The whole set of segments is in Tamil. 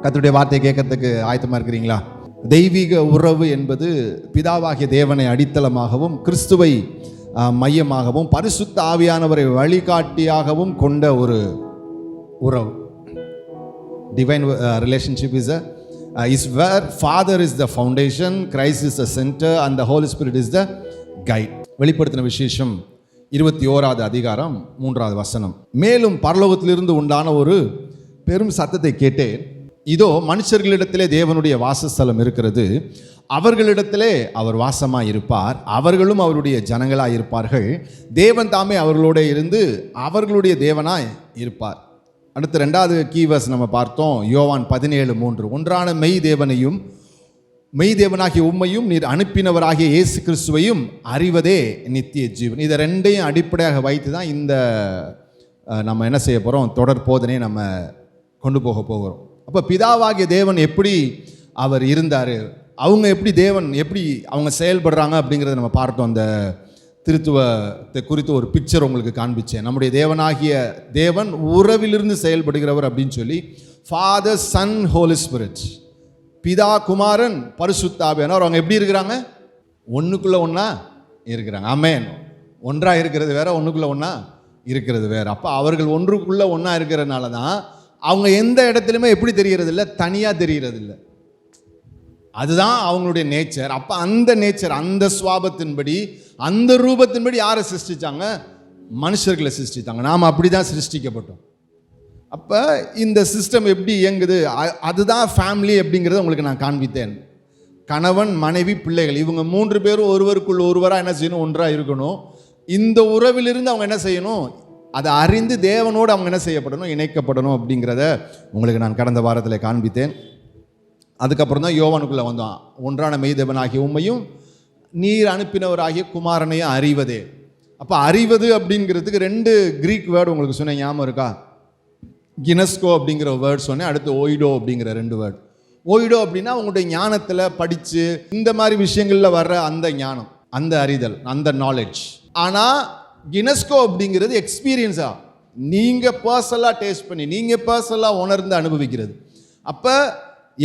கர்த்தருடைய வார்த்தையை கேட்கறதுக்கு ஆயத்தமாக இருக்கிறீங்களா? தெய்வீக உறவு என்பது பிதாவாகிய தேவனை அடித்தளமாகவும் கிறிஸ்துவை மையமாகவும் பரிசுத்த ஆவியானவரை வழிகாட்டியாகவும் கொண்ட ஒரு உறவு. Divine relationship is where Father is the foundation, Christ is the center and the Holy Spirit is the guide. வெளிப்படுத்தின விசேஷம் 21வது அதிகாரம் 3வது வசனம். மேலும் பரலோகத்திலிருந்து உண்டான ஒரு பெரும் சத்தத்தை கேட்டேன். இதோ மனுஷர்களிடத்திலே தேவனுடைய வாசஸ்தலம் இருக்கிறது, அவர்களிடத்திலே அவர் வாசமாய் இருப்பார், அவர்களும் அவருடைய ஜனங்களாய் இருப்பார்கள், தேவன் தாமே அவர்களோட இருந்து அவர்களுடைய தேவனாய் இருப்பார். அடுத்து 2வது கீவர்ஸ் நம்ம பார்த்தோம். யோவான் 17:3. ஒன்றான மெய் தேவனையும் மெய் தேவனாகிய உம்மையும் நீர் அனுப்பினவராகிய இயேசு கிறிஸ்துவையும் அறிவதே நித்திய ஜீவன். இதை ரெண்டையும் அடிப்படையாக வைத்து தான் இந்த நம்ம என்ன செய்ய போகிறோம், தொடர் போதனை நம்ம கொண்டு போக போகிறோம். அப்போ பிதாவாகிய தேவன் எப்படி அவர் இருந்தார், அவங்க எப்படி தேவன் எப்படி அவங்க செயல்படுறாங்க அப்படிங்கிறத நம்ம பார்த்தோம். அந்த திருத்துவத்தை குறித்து ஒரு பிக்சர் உங்களுக்கு காண்பிச்சேன். நம்முடைய தேவனாகிய தேவன் உறவிலிருந்து செயல்படுகிறவர் அப்படின்னு சொல்லி ஃபாதர், சன், ஹோலி ஸ்பிரிட், பிதா, குமாரன், பரிசுத்த ஆவியானவர் அவங்க எப்படி இருக்கிறாங்க? ஒன்றுக்குள்ளே ஒன்றா இருக்கிறாங்க. ஆமென். ஒன்றாக இருக்கிறது வேற, ஒன்றுக்குள்ளே ஒன்றா இருக்கிறது வேற. அப்போ அவர்கள் ஒன்றுக்குள்ளே ஒன்றா இருக்கிறதுனால தான் அவங்க எந்த இடத்துலையுமே எப்படி தெரிகிறது இல்லை, தனியாக தெரிகிறது இல்லை. அதுதான் அவங்களுடைய நேச்சர். அப்போ அந்த நேச்சர், அந்த சுவாபத்தின்படி, அந்த ரூபத்தின்படி யாரை சிருஷ்டிச்சாங்க? மனுஷர்களை சிருஷ்டித்தாங்க. நாம் அப்படி தான் சிருஷ்டிக்கப்பட்டோம். அப்போ இந்த சிஸ்டம் எப்படி இயங்குது, அதுதான் ஃபேமிலி அப்படிங்கிறத உங்களுக்கு நான் காண்பித்தேன். கணவன், மனைவி, பிள்ளைகள், இவங்க 3 பேரும் ஒருவருக்குள்ள ஒருவராக என்ன செய்யணும், ஒன்றாக இருக்கணும். இந்த உறவிலிருந்து அவங்க என்ன செய்யணும், அதை அறிந்து தேவனோடு அவங்க என்ன செய்யப்படணும், இணைக்கப்படணும் அப்படிங்கிறத உங்களுக்கு நான் கடந்த வாரத்தில் காண்பித்தேன். அதுக்கப்புறம் தான் யோவானுக்குள்ளே வந்தோம். ஒன்றான மெய்தேவனாகிய உம்மையும் நீர் அனுப்பினவராகிய குமாரனையும் அறிவதே. அப்போ அறிவது அப்படிங்கிறதுக்கு 2 கிரீக் வேர்டு உங்களுக்கு சொன்னேன், ஞாபகம் இருக்கா? கினஸ்கோ அப்படிங்கிற வேர்ட் சொன்னேன், அடுத்து ஓய்டோ அப்படிங்கிற 2 வேர்டு. ஓய்டோ அப்படின்னா உங்களுடைய ஞானத்தில் படித்து இந்த மாதிரி விஷயங்களில் வர்ற அந்த ஞானம், அந்த அறிதல், அந்த நாலேஜ். ஆனால் கினஸ்கோ அப்படிங்கிறது எக்ஸ்பீரியன்ஸாக நீங்கள் பர்சனலாக டேஸ்ட் பண்ணி நீங்கள் பர்சனலாக உணர்ந்து அனுபவிக்கிறது. அப்போ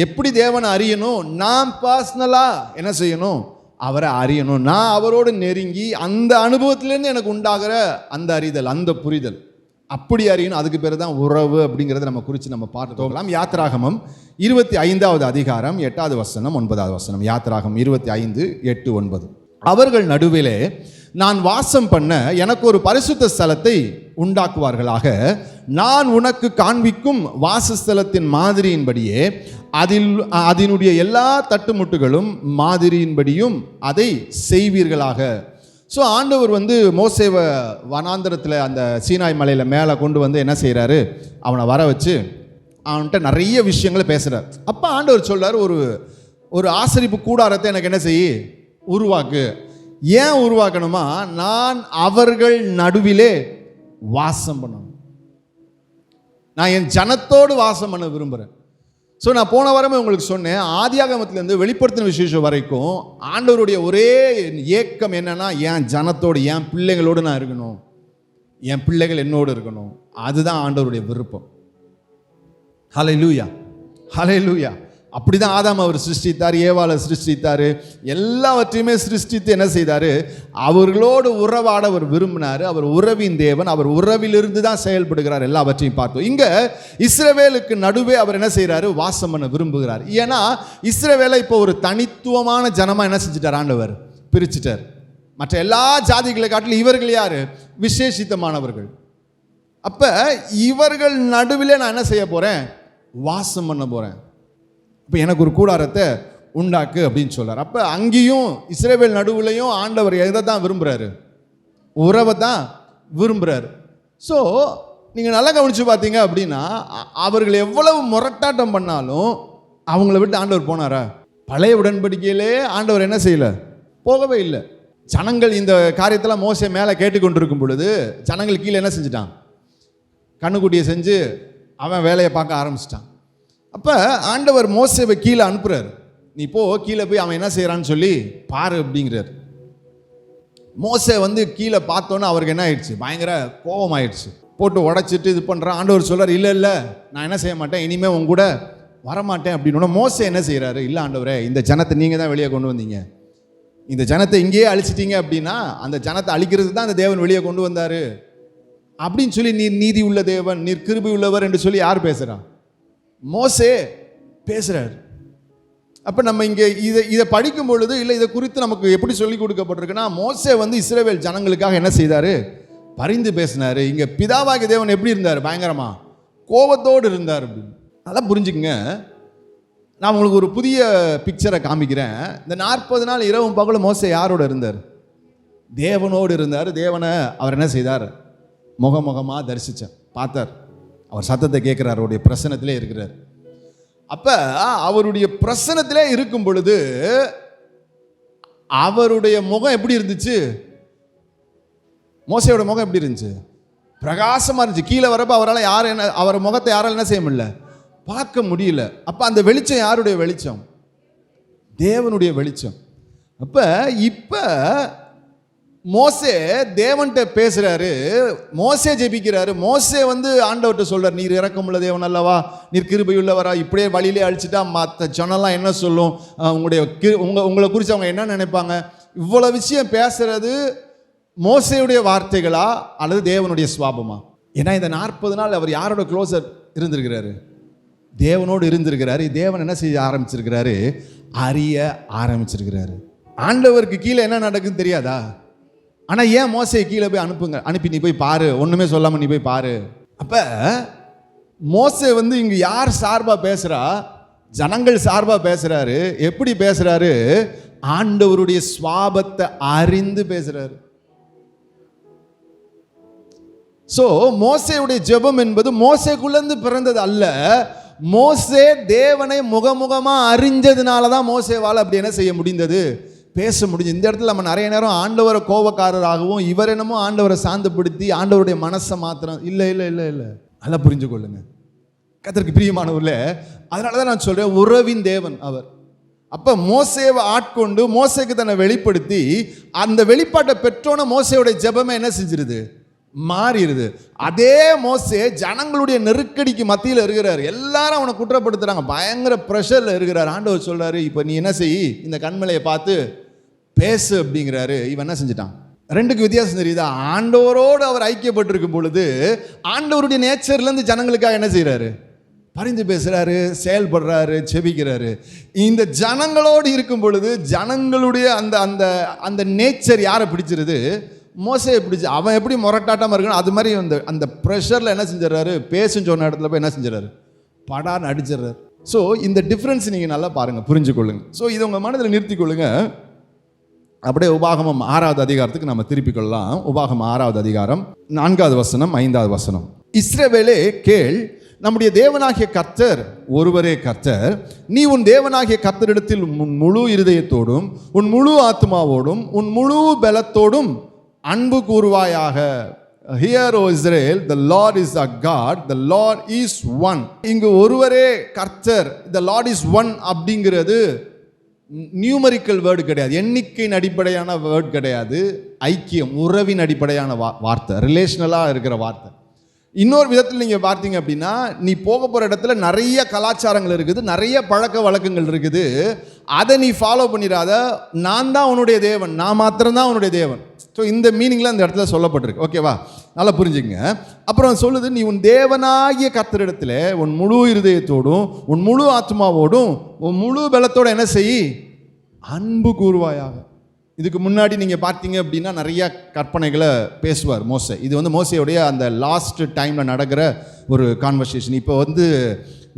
எப்படி தேவனை அறியணும், நான் பர்சனலாக என்ன செய்யணும், அவரை அறியணும். நான் அவரோடு நெருங்கி அந்த அனுபவத்திலேருந்து எனக்கு உண்டாகிற அந்த அறிதல், அந்த புரிதல், அப்படி அறியணும். அதுக்கு பேர் தான் உறவு அப்படிங்கிறத நம்ம குறித்து நம்ம பார்த்து போகலாம். யாத்திராகமம் 25வது அதிகாரம் 8வது வசனம் 9வது வசனம். யாத்திராகம் 25, 8, 9. அவர்கள் நடுவிலே நான் வாசம் பண்ண எனக்கு ஒரு பரிசுத்த ஸ்தலத்தை உண்டாக்குவார்களாக, நான் உனக்கு காண்பிக்கும் வாசஸ்தலத்தின் மாதிரியின்படியே அதனுடைய எல்லா தட்டுமுட்டுகளும் மாதிரியின்படியும் அதை செய்வீர்களாக. ஸோ ஆண்டவர் மோசேவை வனாந்தரத்தில் அந்த சீனாய் மலையில் மேலே கொண்டு வந்து என்ன செய்கிறாரு, அவனை வர வச்சு அவன்கிட்ட நிறைய விஷயங்களை பேசுகிறார். அப்போ ஆண்டவர் சொல்கிறார், ஒரு ஆசரிப்பு கூடாரத்தை எனக்கு என்ன செய்ய, உருவாக்கு. ஏன் உருவாக்கணுமா, நான் அவர்கள் நடுவிலே வாசம் பண்ணணும். நான் என் ஜனத்தோடு வாசம் பண்ண விரும்புகிறேன். ஸோ நான் போன வாரமே உங்களுக்கு சொன்னேன், ஆதியாகமத்திலேருந்து வெளிப்படுத்தின விசேஷம் வரைக்கும் ஆண்டவருடைய ஒரே ஏக்கம் என்னன்னா, என் ஜனத்தோடு, என் பிள்ளைகளோடு நான் இருக்கணும், என் பிள்ளைகள் என்னோடு இருக்கணும். அதுதான் ஆண்டவருடைய விருப்பம். ஹல்லேலூயா, ஹல்லேலூயா. அப்படி தான் ஆதாம் அவர் சிருஷ்டித்தார், ஏவாளை சிருஷ்டித்தார், எல்லாவற்றையுமே சிருஷ்டித்து என்ன செய்தார், அவர்களோடு உறவாட அவர் விரும்பினார். அவர் உறவின் தேவன், அவர் உறவிலிருந்து தான் செயல்படுகிறார். எல்லாவற்றையும் பார்த்தோம். இங்கே இஸ்ரவேலுக்கு நடுவே அவர் என்ன செய்கிறாரு, வாசம் பண்ண விரும்புகிறார். ஏன்னா இஸ்ரவேலை இப்போ ஒரு தனித்துவமான ஜனமாக என்ன செஞ்சிட்டார், ஆண்டவர் பிரிச்சுட்டார். மற்ற எல்லா ஜாதிகளை காட்டிலும் இவர்கள் யார், விசேஷித்தமானவர்கள். அப்போ இவர்கள் நடுவிலே நான் என்ன செய்ய போகிறேன், வாசம் பண்ண போகிறேன். இப்போ எனக்கு ஒரு கூடாரத்தை உண்டாக்கு அப்படின்னு சொல்கிறார். அப்போ அங்கேயும் இஸ்ரவேல் நடுவுலையும் ஆண்டவர் எதை தான் விரும்புகிறாரு, உறவை தான் விரும்புகிறாரு. ஸோ நீங்கள் நல்லா கவனித்து பார்த்தீங்க அப்படின்னா, அவர்கள் எவ்வளவு முரட்டாட்டம் பண்ணாலும் அவங்கள விட்டு ஆண்டவர் போனாரா? பழைய உடன்படிக்கையிலே ஆண்டவர் என்ன செய்யலை, போகவே இல்லை. ஜனங்கள் இந்த காரியத்தெல்லாம் மோசே மேலே கேட்டுக்கொண்டிருக்கும் பொழுது ஜனங்கள் கீழே என்ன செஞ்சிட்டான், கண்ணுக்குட்டியை செஞ்சு அவன் வேலையை பார்க்க ஆரம்பிச்சிட்டான். அப்போ ஆண்டவர் மோசேவை கீழே அனுப்புகிறார். நீ போ, கீழே போய் அவன் என்ன செய்கிறான்னு சொல்லி பாரு அப்படிங்கிறார். மோசே கீழே பார்த்தோன்னே அவருக்கு என்ன ஆயிடுச்சு, பயங்கர கோபம் ஆயிடுச்சு. போட்டு உடைச்சிட்டு இது பண்ணுறான். ஆண்டவர் சொல்கிறார், இல்லை இல்லை நான் என்ன செய்ய மாட்டேன், இனிமேல் உங்க கூட வரமாட்டேன் அப்படின்னு மோசே என்ன செய்கிறாரு, இல்லை ஆண்டவரே இந்த ஜனத்தை நீங்கள் தான் வெளியே கொண்டு வந்தீங்க, இந்த ஜனத்தை இங்கேயே அழிச்சிட்டீங்க அப்படின்னா அந்த ஜனத்தை அழிக்கிறது தான் அந்த தேவன் வெளியே கொண்டு வந்தார் அப்படின்னு சொல்லி, நீர் நீதி உள்ள தேவன், நீர் கிருபை உள்ளவர் என்று சொல்லி யார் பேசுகிறா? மோசே பேசுகிறார். அப்போ நம்ம இங்கே இதை படிக்கும் பொழுது, இல்லை இதை குறித்து நமக்கு எப்படி சொல்லி கொடுக்கப்பட்டிருக்குன்னா, மோசே இஸ்ரவேல் ஜனங்களுக்காக என்ன செய்தார், பரிந்து பேசினார். இங்கே பிதாவாகிய தேவன் எப்படி இருந்தார், பயங்கரமாக கோபத்தோடு இருந்தார் அப்படின்னு. நல்லா புரிஞ்சுக்குங்க. நான் உங்களுக்கு ஒரு புதிய பிக்சரை காமிக்கிறேன். இந்த 40 நாள் இரவும் பகலும் மோசே யாரோடு இருந்தார்? தேவனோடு இருந்தார். தேவனை அவர் என்ன செய்தார், முகமுகமாக தரிசித்தார், பார்த்தார். அவர் சத்தத்தை கேட்குறார், அவருடைய பிரசன்னத்திலே இருக்கிறார். அப்போ அவருடைய பிரசன்னத்திலே இருக்கும் பொழுது அவருடைய முகம் எப்படி இருந்துச்சு? மோசையோட முகம் எப்படி இருந்துச்சு? பிரகாசமாக இருந்துச்சு. கீழே வரப்போ அவரால் அவர் முகத்தை யாரால் என்ன செய்ய முடியல, பார்க்க முடியல. அப்போ அந்த வெளிச்சம் யாருடைய வெளிச்சம்? தேவனுடைய வெளிச்சம். அப்போ இப்போ மோசே தேவன்கிட்ட பேசுகிறாரு, மோசே ஜெபிக்கிறாரு. மோசே ஆண்டவர்கிட்ட சொல்கிறார், நீர் இரக்கமுள்ள தேவன் அல்லவா, நீர் கிருபை உள்ளவரா, இப்படியே வழியிலே அழிச்சிட்டா மற்ற ஜனம்லாம் என்ன சொல்லும், உங்களை குறித்து அவங்க என்ன நினைப்பாங்க? இவ்வளோ விஷயம் பேசுறது மோசேயுடைய வார்த்தைகளா அல்லது தேவனுடைய சுவாபமா? ஏன்னா இந்த 40 நாள் அவர் யாரோட க்ளோஸர் இருந்திருக்கிறாரு? தேவனோடு இருந்திருக்கிறாரு. தேவன் என்ன செய்ய ஆரம்பிச்சிருக்கிறாரு, அறிய ஆரம்பிச்சிருக்கிறாரு. ஆண்டவருக்கு கீழே என்ன நடக்குதுன்னு தெரியாதா? ஆனால் ஏன் மோசையை கீழே போய் அனுப்பி நீ போய் பாரு, ஒன்றுமே சொல்லாமல் நீ போய் பாரு. அப்போ மோசே இங்கே யார் சார்பாக பேசுகிறா? ஜனங்கள் சார்பாக பேசுகிறாரு. எப்படி பேசுகிறாரு? ஆண்டவருடைய சுவாபத்தை அறிந்து பேசுகிறாரு. ஸோ மோசேயுடைய ஜெபம் என்பது மோசேக்குள்ளேருந்து பிறந்தது அல்ல. மோசே தேவனை முகமுகமாக அறிஞ்சதுனால தான் மோசேவால் அப்படி என்ன செய்ய முடிந்தது, பேச முடிஞ்சு. இந்த இடத்துல நம்ம நிறைய நேரம் ஆண்டவரை கோபக்காரராகவும், இவர் என்னமோ ஆண்டவரை சாந்தப்படுத்தி ஆண்டவருடைய மனசை மாத்திரம். இல்லை இல்லை இல்லை இல்லை, நல்லா புரிஞ்சு கொள்ளுங்க கர்த்தருக்கு பிரியமானவர்களே. அதனால தான் நான் சொல்கிறேன், உறவின் தேவன் அவர். அப்போ மோசேவை ஆட்கொண்டு மோசேக்கு தன்னை வெளிப்படுத்தி அந்த வெளிப்பாட்டை பெற்றோன மோசேயோடைய ஜெபமே என்ன செஞ்சிருது, மாறிடுது. அதே மோசே ஜனங்களுடைய நெருக்கடிக்கு மத்தியில் இருக்கிறார். எல்லாரும் அவனை குற்றப்படுத்துறாங்க, பயங்கர ப்ரெஷரில் இருக்கிறார். ஆண்டவர் சொல்றாரு, இப்போ நீ என்ன செய், இந்த கண்மலையை பார்த்து பேசு அப்படிங்கிறாரு. இவன் என்ன செஞ்சிட்டான்? ரெண்டுக்கு வித்தியாசம் தெரியுதா? ஆண்டவரோடு அவர் ஐக்கியப்பட்டிருக்கும் பொழுது ஆண்டவருடைய நேச்சர்லேருந்து ஜனங்களுக்காக என்ன செய்கிறாரு, பரிந்து பேசுகிறாரு, செயல்படுறாரு, செபிக்கிறாரு. இந்த ஜனங்களோடு இருக்கும் பொழுது ஜனங்களுடைய அந்த அந்த அந்த நேச்சர் யாரை பிடிச்சிருது, மோசையை பிடிச்சி. அவன் எப்படி முரட்டாட்டமாக இருக்கணும், அது மாதிரி அந்த ப்ரெஷரில் என்ன செஞ்சிடறாரு, பேசுன்னு சொன்ன இடத்துல போய் என்ன செஞ்சிடறாரு, படான்னு அடிச்சிடறாரு. ஸோ இந்த டிஃப்ரென்ஸ் நீங்கள் நல்லா பாருங்கள், புரிஞ்சுக்கொள்ளுங்க. ஸோ இதை உங்கள் மனதில் நிறுத்தி கொள்ளுங்க. அப்படியே உபாகமம் 6வது அதிகாரத்துக்கு நம்ம திருப்பிக் கொள்ளலாம். உபாகமம் 6வது அதிகாரம் 4வது வசனம் 5வது வசனம். இஸ்ரவேலே கேள், நம்முடைய தேவனாகிய கர்த்தர் ஒருவரே கர்த்தர். நீ உன் தேவனாகிய கர்த்தரிடத்தில் உன் முழு இருதயத்தோடும் உன் முழு ஆத்மாவோடும் உன் முழு பலத்தோடும் அன்பு கூறுவாயாக. Hear O Israel, the Lord is a God, the Lord is one. இங்கு ஒருவரே கர்த்தர், the Lord is one அப்படிங்கிறது நியூமரிக்கல் வேர்டு கிடையாது, எண்ணிக்கையின் அடிப்படையான வேர்டு கிடையாது, ஐக்கியம் உறவின் அடிப்படையான வார்த்தை, ரிலேஷனலாக இருக்கிற வார்த்தை. இன்னொரு விதத்தில் நீங்கள் பார்த்தீங்க அப்படின்னா, நீ போக போகிற இடத்துல நிறைய கலாச்சாரங்கள் இருக்குது, நிறைய பழக்க வழக்கங்கள் இருக்குது, அதை நீ ஃபாலோ பண்ணிடாத. நான் தான் உன்னுடைய தேவன், நான் மாத்திரம்தான் உன்னுடைய தேவன். ஸோ இந்த மீனிங்கில் அந்த இடத்துல சொல்லப்பட்டிருக்கு. ஓகேவா, நல்லா புரிஞ்சுங்க. அப்புறம் சொல்லுது, நீ உன் தேவனாகிய கர்த்தரிடத்தில் உன் முழு இருதயத்தோடும் உன் முழு ஆத்மாவோடும் உன் முழு பலத்தோடு என்ன செய், அன்பு கூறுவாயாக. இதுக்கு முன்னாடி நீங்கள் பார்த்தீங்க அப்படின்னா நிறைய கற்பனைகளை பேசுவார் மோசே. இது மோசையுடைய அந்த லாஸ்ட் டைமில் நடக்கிற ஒரு கான்வர்சேஷன். இப்போ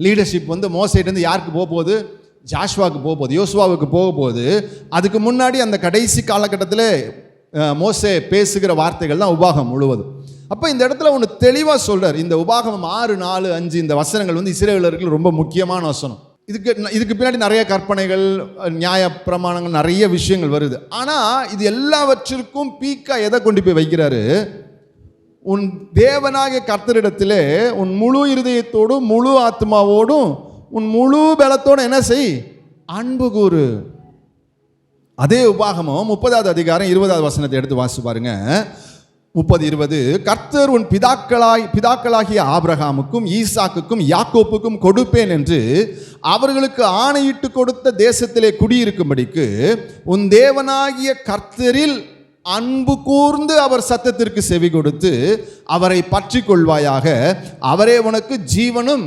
லீடர்ஷிப் மோசையிலேருந்து யாருக்கு போக போகுது, ஜாஷ்வாவுக்கு போக போகுது, யோசுவாவுக்கு போக போகுது. அதுக்கு முன்னாடி அந்த கடைசி காலகட்டத்தில் மோசே பேசுகிற வார்த்தைகள் தான் உபாகம் முழுவதும். அப்போ இந்த இடத்துல ஒன்று தெளிவாக சொல்கிறார். இந்த உபாகமம் 6, 4, 5 இந்த வசனங்கள் இஸ்ரவேலருக்கு ரொம்ப முக்கியமான வசனம். இதுக்கு பின்னாடி நிறைய கற்பனைகள், நியாய பிரமாணங்கள், நிறைய விஷயங்கள் வருது. ஆனால் இது எல்லாவற்றிற்கும் பீக்கா எதை கொண்டு போய் வைக்கிறாரு, உன் தேவனாகிய கர்த்தரிடத்திலே உன் முழு இருதயத்தோடும் முழு ஆத்மாவோடும் உன் முழு பலத்தோடு என்ன செய், அன்பு கூறு. அதே உபாகமம் 30வது அதிகாரம் 20வது வசனத்தை எடுத்து வாசிச்சு பாருங்க. 30:20 கர்த்தர் உன் பிதாக்களாகிய ஆபிரகாமுக்கும் ஈசாக்குக்கும் யாக்கோப்புக்கும் கொடுப்பேன் என்று அவர்களுக்கு ஆணையிட்டு கொடுத்த தேசத்திலே குடியிருக்கும்படிக்கு உன் தேவனாகிய கர்த்தரில் அன்பு கூர்ந்து அவர் சத்தத்திற்கு செவி கொடுத்து அவரை பற்றி கொள்வாயாக, அவரே உனக்கு ஜீவனும்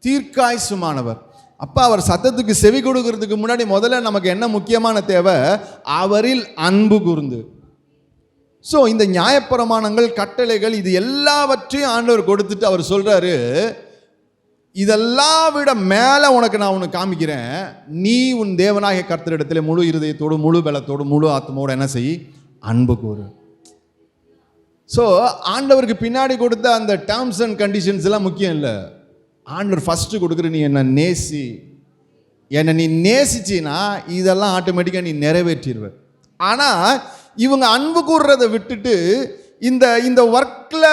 தீர்க்காயுசுமானவர். அப்போ அவர் சத்தத்துக்கு செவி கொடுக்கறதுக்கு முன்னாடி முதல்ல நமக்கு என்ன முக்கியமான தேவை? அவரில் அன்பு கூர்ந்து. ஸோ இந்த நியாயப்பிரமாணங்கள், கட்டளைகள், இது எல்லாவற்றையும் ஆண்டவர் கொடுத்துட்டு அவர் சொல்றாரு, இதெல்லாம் விட மேலே உனக்கு நான் உனக்கு காமிக்கிறேன். நீ உன் தேவனாகிய கர்த்தரிடத்தில் முழு இருதயத்தோடு, முழு பலத்தோடு, முழு ஆத்மாவோடு என்ன செய்? அன்பு கூறு. ஸோ ஆண்டவருக்கு பின்னாடி கொடுத்த அந்த டேர்ம்ஸ் அண்ட் கண்டிஷன்ஸ் எல்லாம் முக்கியம் இல்லை. ஆண்டவர் ஃபஸ்ட்டு கொடுக்குற, நீ என்னை நேசி. என்னை நீ நேசிச்சின்னா இதெல்லாம் ஆட்டோமேட்டிக்காக நீ நிறைவேற்றிடுவ. ஆனால் இவங்க அன்பு கூறுறதை விட்டுட்டு இந்த ஒர்க்கில்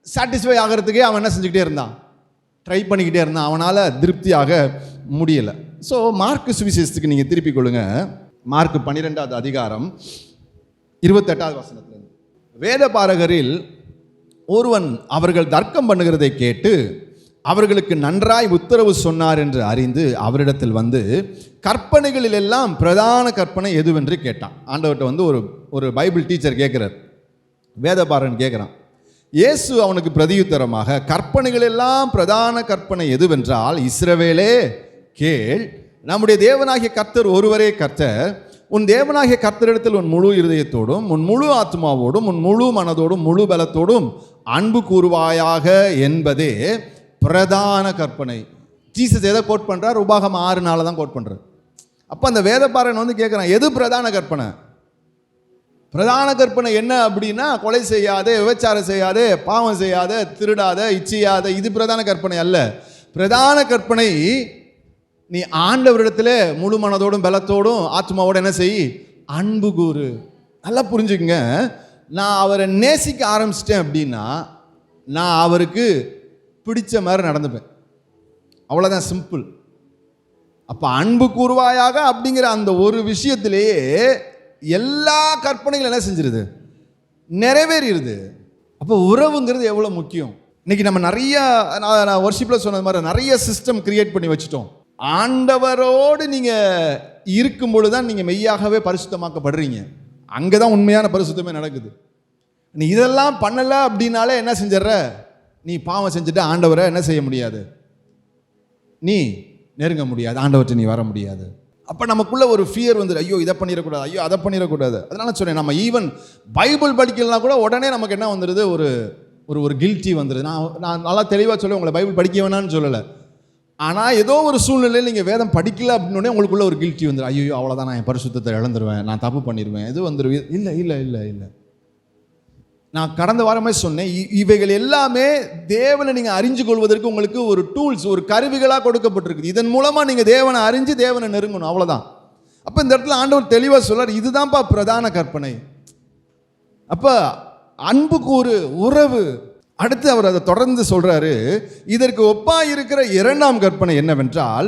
சாட்டிஸ்ஃபை ஆகிறதுக்கே அவன் என்ன செஞ்சுக்கிட்டே இருந்தான்? ட்ரை பண்ணிக்கிட்டே இருந்தான். அவனால் திருப்தியாக முடியலை. ஸோ மார்க்கு சுவிசேஷத்துக்கு நீங்கள் திருப்பிக் கொள்ளுங்க. மார்க்கு 12வது அதிகாரம் 28வது வசனத்தில், வேத பாரகரில் ஒருவன் அவர்கள் தர்க்கம் பண்ணுகிறதை கேட்டு அவர்களுக்கு நன்றாய் உத்தரவு சொன்னார் என்று அறிந்து அவரிடத்தில் வந்து கற்பனைகளில் எல்லாம் பிரதான கற்பனை எதுவென்று கேட்டான். ஆண்டவர்கிட்ட வந்து ஒரு பைபிள் டீச்சர் கேட்குறார், வேதபாரகன் கேட்குறான். இயேசு அவனுக்கு பிரதியுத்தரமாக, கற்பனைகள் எல்லாம் பிரதான கற்பனை எதுவென்றால், இஸ்ரவேலே கேள், நம்முடைய தேவனாகிய கர்த்தர் ஒருவரே கர்த்தர். உன் தேவனாகிய கர்த்தரிடத்தில் உன் முழு இருதயத்தோடும், உன் முழு ஆத்மாவோடும், உன் முழு மனதோடும், முழு பலத்தோடும் அன்பு கூறுவாயாக என்பதே பிரதான கற்பனை. ஜீசஸ் எதை கோட் பண்ணுறார்? உபாகமம் 6:4 தான் கோட் பண்ணுறார். அப்போ அந்த வேதபாரகன் வந்து கேட்குறான், எது பிரதான கற்பனை? பிரதான கற்பனை என்ன அப்படின்னா, கொலை செய்யாதே, விபச்சாரம் செய்யாதே, பாவம் செய்யாத, திருடாத, இச்சியாத, இது பிரதான கற்பனை அல்ல. பிரதான கற்பனை, நீ ஆண்டவரிடத்துல முழு மனதோடும் பலத்தோடும் ஆத்மாவோடு என்ன செய்? அன்பு கூறு. நல்லா புரிஞ்சுக்குங்க, நான் அவரை நேசிக்க ஆரம்பிச்சிட்டேன் அப்படின்னா நான் அவருக்கு பிடிச்ச மாதிரி நடந்துப்பேன். அவ்வளோதான், சிம்பிள். அப்போ அன்பு கூறுவாயாக அப்படிங்கிற அந்த ஒரு விஷயத்திலேயே எல்லா கற்பனைகளும் என்ன செஞ்சிருது? நிறைவேறிடுது. அப்போ உறவுங்கிறது எவ்வளோ முக்கியம். இன்னைக்கு நம்ம நிறைய, நான் வர்ஷிப்பில் சொன்னது மாதிரி நிறைய சிஸ்டம் கிரியேட் பண்ணி வச்சுட்டோம். ஆண்டவரோடு நீங்கள் இருக்கும் பொழுது தான் நீங்கள் மெய்யாகவே பரிசுத்தமாக்கப்படுறீங்க. அங்கே தான் உண்மையான பரிசுத்தமே நடக்குது. நீ இதெல்லாம் பண்ணலை அப்படின்னாலே என்ன செஞ்சிடற? நீ பாவம் செஞ்சுட்டு ஆண்டவரை என்ன செய்ய முடியாது? நீ நெருங்க முடியாது, ஆண்டவர்கிட்ட நீ வர முடியாது. அப்போ நமக்குள்ள ஒரு ஃபியர் வந்து, ஐயோ இதை பண்ணிடக்கூடாது, ஐயோ அதை பண்ணிடக்கூடாது. அதனால சொன்னேன், நம்ம ஈவன் பைபிள் படிக்கலாம் கூட உடனே நமக்கு என்ன வந்துடுது? ஒரு கில்ட்டி வந்துடுது. நான் நல்லா தெளிவாக சொல்ல, உங்களை பைபிள் படிக்க வேணான்னு சொல்லலை. ஆனால் ஏதோ ஒரு சூழ்நிலையில் நீங்கள் வேதம் படிக்கல அப்படின்னே உங்களுக்குள்ள ஒரு கில்ட்டி வந்துடும். ஐயோ அவ்வளோதான், நான் என் பரிசுத்தத்தை இழந்துருவேன், நான் தப்பு பண்ணிடுவேன், இது வந்துடுவேன். இல்லை இல்லை இல்லை இல்லை, நான் கடந்த வாரமே சொன்னேன், இவைகள் எல்லாமே தேவனை நீங்கள் அறிஞ்சு கொள்வதற்கு உங்களுக்கு ஒரு டூல்ஸ், ஒரு கருவிகளாக கொடுக்கப்பட்டிருக்கு. இதன் மூலமாக நீங்கள் தேவனை அறிஞ்சு தேவனை நெருங்கணும், அவ்வளோதான். அப்போ இந்த இடத்துல ஆண்டவர் தெளிவாக சொல்றார், இதுதான்ப்பா பிரதான கற்பனை. அப்போ அன்பு கூறு, உறவு. அடுத்து அவர் அதை தொடர்ந்து சொல்றாரு, இதற்கு ஒப்பா இருக்கிற இரண்டாம் கற்பனை என்னவென்றால்,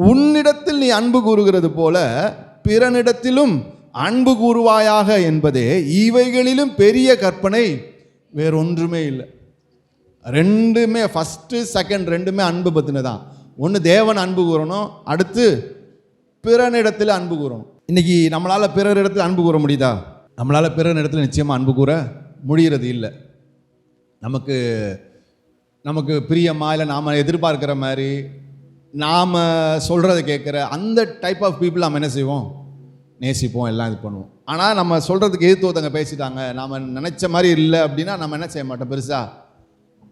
உன்னிடத்தில் நீ அன்பு கூறுகிறது போல பிறனிடத்திலும் அன்பு கூறுவாயாக என்பதே இவைகளிலும் பெரிய கற்பனை வேறொன்றுமே இல்லை. ரெண்டுமே, ஃபஸ்ட்டு செகண்ட் ரெண்டுமே அன்பு பற்றினதான். ஒன்று தேவன் அன்பு கூறணும், அடுத்து பிறனிடத்தில் அன்பு கூறணும். இன்னைக்கு நம்மளால் பிறரிடத்தில் அன்பு கூற முடியுதா? நம்மளால் பிறனிடத்தில் நிச்சயமாக அன்பு கூற முடிகிறது இல்லை. நமக்கு பிரியமா, இல்லை நாம் எதிர்பார்க்குற மாதிரி நாம் சொல்கிறத கேட்குற அந்த டைப் ஆஃப் பீப்புள் நாம் என்ன செய்வோம்? நேசிப்போம், எல்லாம் இது பண்ணுவோம். ஆனால் நம்ம சொல்கிறதுக்கு எதிர்த்து ஒருத்தங்க பேசிட்டாங்க, நாம் நினச்ச மாதிரி இல்லை அப்படின்னா நம்ம என்ன செய்ய மாட்டோம்? பெருசாக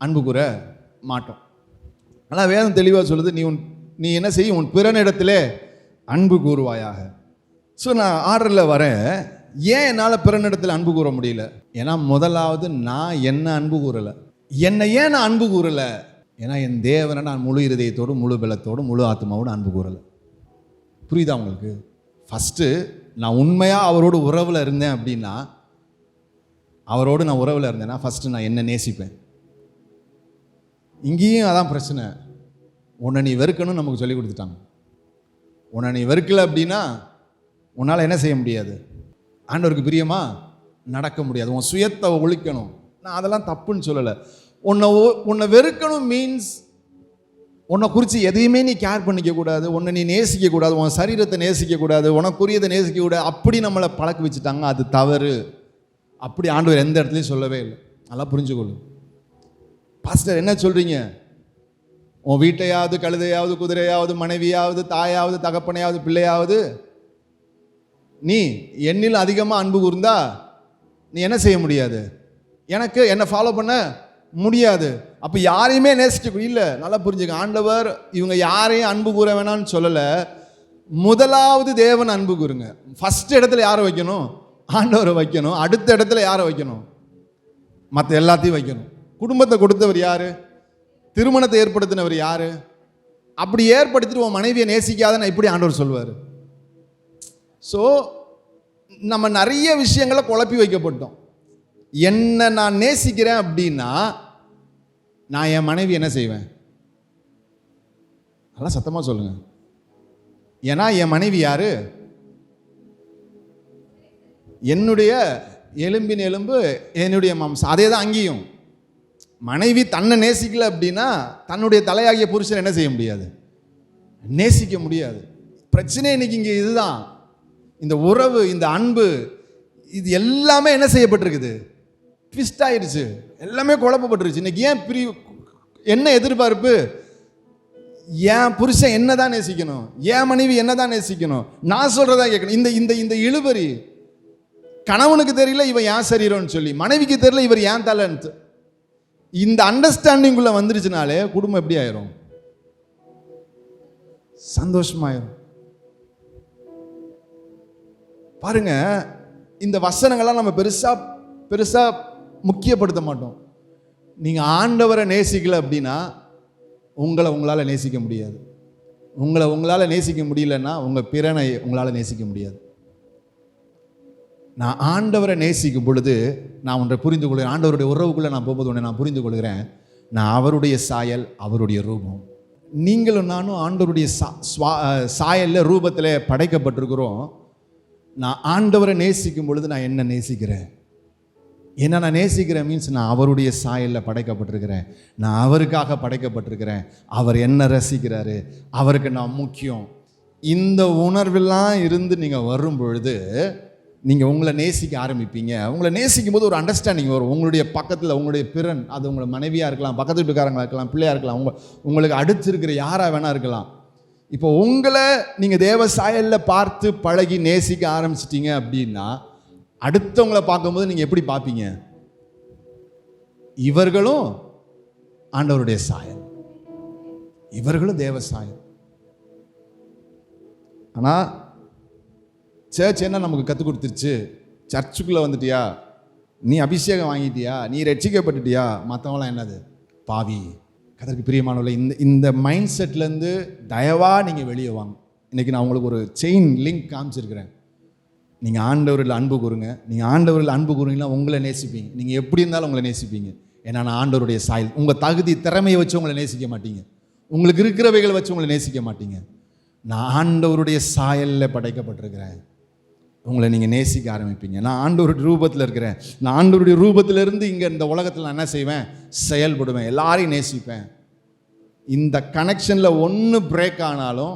அன்பு கூற மாட்டோம். ஆனால் வேதம் தெளிவாக சொல்லுது, நீ என்ன செய்யும்? உன் பிறனிடத்திலே அன்பு கூறுவாயாக. ஸோ நான் ஆர்டரில் வரேன், ஏன் என்னால் பிறனிடத்தில் அன்பு கூற முடியல? ஏன்னா முதலாவது நான் என்ன அன்பு கூறலை. என்னை ஏன் நான் அன்பு கூறலை? ஏன்னா என் தேவனை நான் முழு இருதயத்தோடு, முழு பலத்தோடு, முழு ஆத்மாவோடு அன்பு கூறலை. புரியுதா உங்களுக்கு? ஃபஸ்ட்டு நான் உண்மையாக அவரோடு உறவில் இருந்தேன் அப்படின்னா, அவரோடு நான் உறவில் இருந்தேன்னா ஃபஸ்ட்டு நான் என்ன நேசிப்பேன். இங்கேயும் அதான் பிரச்சனை. உன்னை நீ வெறுக்கணும்னு நமக்கு சொல்லி கொடுத்துட்டாங்க. உன்னை நீ வெறுக்கலை அப்படின்னா உன்னால் என்ன செய்ய முடியாது? ஆண்டவருக்கு பிரியமா நடக்க முடியாது. உன் சுயத்தை ஒழிக்கணும். நான் அதெல்லாம் தப்புன்னு சொல்லலை. உன்னை வெறுக்கணும் மீன்ஸ் உன்னை குறித்து எதையுமே நீ கேர் பண்ணிக்க கூடாது, உன்னை நீ நேசிக்க கூடாது, உன் சரீரத்தை நேசிக்க கூடாது, உனக்குரியதை நேசிக்க கூடாது. அப்படி நம்மளை பழக்க வச்சுட்டாங்க. அது தவறு. அப்படி ஆண்டவர் எந்த இடத்துலையும் சொல்லவே இல்லை. நல்லா புரிஞ்சுக்கொள்ளு. பாஸ்டர் என்ன சொல்றீங்க? உன் வீட்டையாவது, கழுதையாவது, குதிரையாவது, மனைவியாவது, தாயாவது, தகப்பனையாவது, பிள்ளையாவது நீ என்னில் அதிகமாக அன்பு கூர்ந்தா நீ என்ன செய்ய முடியாது? எனக்கு என்ன ஃபாலோ பண்ண முடியாது. அப்போ யாரையுமே நேசிக்க இல்லை. நல்லா புரிஞ்சுக்க. ஆண்டவர் இவங்க யாரையும் அன்பு கூற வேணாம்னு சொல்லலை. முதலாவது தேவன் அன்பு கூறுங்க. ஃபர்ஸ்ட் இடத்துல யாரை வைக்கணும்? ஆண்டவரை வைக்கணும். அடுத்த இடத்துல யாரை வைக்கணும்? மற்ற எல்லாத்தையும் வைக்கணும். குடும்பத்தை கொடுத்தவர் யாரு? திருமணத்தை ஏற்படுத்தினவர் யாரு? அப்படி ஏற்படுத்திட்டு உன் மனைவியை நேசிக்காதன்னு எப்படி ஆண்டவர் சொல்லுவார்? ஸோ நம்ம நிறைய விஷயங்களை குழப்பி வைக்கப்பட்டோம். என்ன நான் நேசிக்கிறேன் அப்படின்னா நான் என் மனைவி என்ன செய்வேன்? நல்லா சத்தமாக சொல்லுங்க. ஏன்னா என் மனைவி யாரு? என்னுடைய எலும்பின் எலும்பு, என்னுடைய மாம்சம். அதே தான் அங்கேயும். மனைவி தன்னை நேசிக்கல அப்படின்னா தன்னுடைய தலையாகிய புருஷன் என்ன செய்ய முடியாது? நேசிக்க முடியாது. பிரச்சனை இன்னைக்கு இங்கே இதுதான். இந்த உறவு, இந்த அன்பு, இது எல்லாமே என்ன செய்யப்பட்டிருக்குது? ட்விஸ்ட் ஆயிடுச்சு. எல்லாமே குழப்பப்பட்டுருச்சு. இன்னைக்கு ஏன் என்ன எதிர்பார்ப்பு? என் புருஷன் என்ன தான் நேசிக்கணும், என் மனைவி என்ன தான் நேசிக்கணும், நான் சொல்றதா கேட்கணும். இந்த இந்த இந்த இழுபறி. கணவனுக்கு தெரியல இவன் ஏன் சரீரம்னு சொல்லி, மனைவிக்கு தெரியல இவர் ஏன் தலைன்னு. இந்த அண்டர்ஸ்டாண்டிங் உள்ள வந்துருச்சுனாலே குடும்பம் எப்படி ஆயிரும்? சந்தோஷமாயிரும். பாருங்க, இந்த வசனங்கள்லாம் நம்ம பெருசா பெருசா முக்கியப்படுத்த மாட்டோம். நீங்க ஆண்டவரை நேசிக்கல அப்படின்னா உங்களால நேசிக்க முடியாது. உங்களால நேசிக்க முடியலன்னா உங்க பிறனை உங்களால நேசிக்க முடியாது. நான் ஆண்டவரை நேசிக்கும் பொழுது நான் ஒன்றை புரிந்து கொள்கிறேன். ஆண்டவருடைய உறவுக்குள்ளே நான் போகும்போது ஒன்றை நான் புரிந்து கொள்கிறேன். நான் அவருடைய சாயல், அவருடைய ரூபம். நீங்களும் நானும் ஆண்டவருடைய சாயல்ல ரூபத்தில் படைக்கப்பட்டிருக்கிறோம். நான் ஆண்டவரை நேசிக்கும் பொழுது நான் என்ன நேசிக்கிறேன்? என்ன நான் நேசிக்கிறேன் மீன்ஸ் நான் அவருடைய சாயலில் படைக்கப்பட்டிருக்கிறேன். நான் அவருக்காக படைக்கப்பட்டிருக்கிறேன். அவர் என்ன ரசிக்கிறாரு, அவருக்கு நான் முக்கியம். இந்த உணர்வெல்லாம் இருந்து நீங்கள் வரும் பொழுது நீங்கள் உங்களை நேசிக்க ஆரம்பிப்பீங்க. உங்களை நேசிக்கும் போது ஒரு அண்டர்ஸ்டாண்டிங் வரும். உங்களுடைய பக்கத்தில் உங்களுடைய பிறன், அது உங்களை மனைவியாக இருக்கலாம், பக்கத்து வீட்டுக்காரங்களாக இருக்கலாம், பிள்ளையாக இருக்கலாம், உங்களுக்கு அடுத்து இருக்கிற யாராக வேணா இருக்கலாம். இப்போ உங்களை நீங்கள் தேவ சாயலில் பார்த்து பழகி நேசிக்க ஆரம்பிச்சிட்டீங்க அப்படின்னா அடுத்தவங்களை பார்க்கும்போது நீங்கள் எப்படி பார்ப்பீங்க? இவர்களும் ஆண்டவருடைய சாயல், இவர்களும் தேவ சாயல். ஆனால் சர்ச் என்ன நமக்கு கற்றுக் கொடுத்துருச்சு? சர்ச்சுக்குள்ளே வந்துட்டியா, நீ அபிஷேகம் வாங்கிட்டியா, நீ ரட்சிக்கப்பட்டுட்டியா, மற்றவங்களாம் என்னது? பாவி. கர்த்தருக்கு பிரியமானவர்களே, இந்த மைண்ட் செட்லேருந்து தயவாக நீங்கள் வெளியே வாங்க. இன்றைக்கி நான் உங்களுக்கு ஒரு செயின் லிங்க் காமிச்சிருக்கிறேன். நீங்கள் ஆண்டவரில் அன்பு கூறுங்க. நீங்கள் ஆண்டவரில் அன்பு கூறுங்கன்னா உங்களை நேசிப்பீங்க. நீங்கள் எப்படி இருந்தாலும் உங்களை நேசிப்பீங்க. ஏன்னா நான் ஆண்டவருடைய சாயல். உங்கள் தகுதி திறமையை வச்சு உங்களை நேசிக்க மாட்டீங்க. உங்களுக்கு இருக்கிறவைகளை வச்சு உங்களை நேசிக்க மாட்டீங்க. நான் ஆண்டவருடைய சாயலில் படைக்கப்பட்டிருக்கிறேன். உங்களை நீங்கள் நேசிக்க ஆரம்பிப்பீங்க. நான் ஆண்டவருடைய ரூபத்தில் இருக்கிறேன். நான் ஆண்டவருடைய ரூபத்திலிருந்து இங்கே இந்த உலகத்தில் நான் என்ன செய்வேன்? செயல்படுவேன். எல்லாரையும் நேசிப்பேன். இந்த கனெக்ஷனில் ஒன்று பிரேக் ஆனாலும்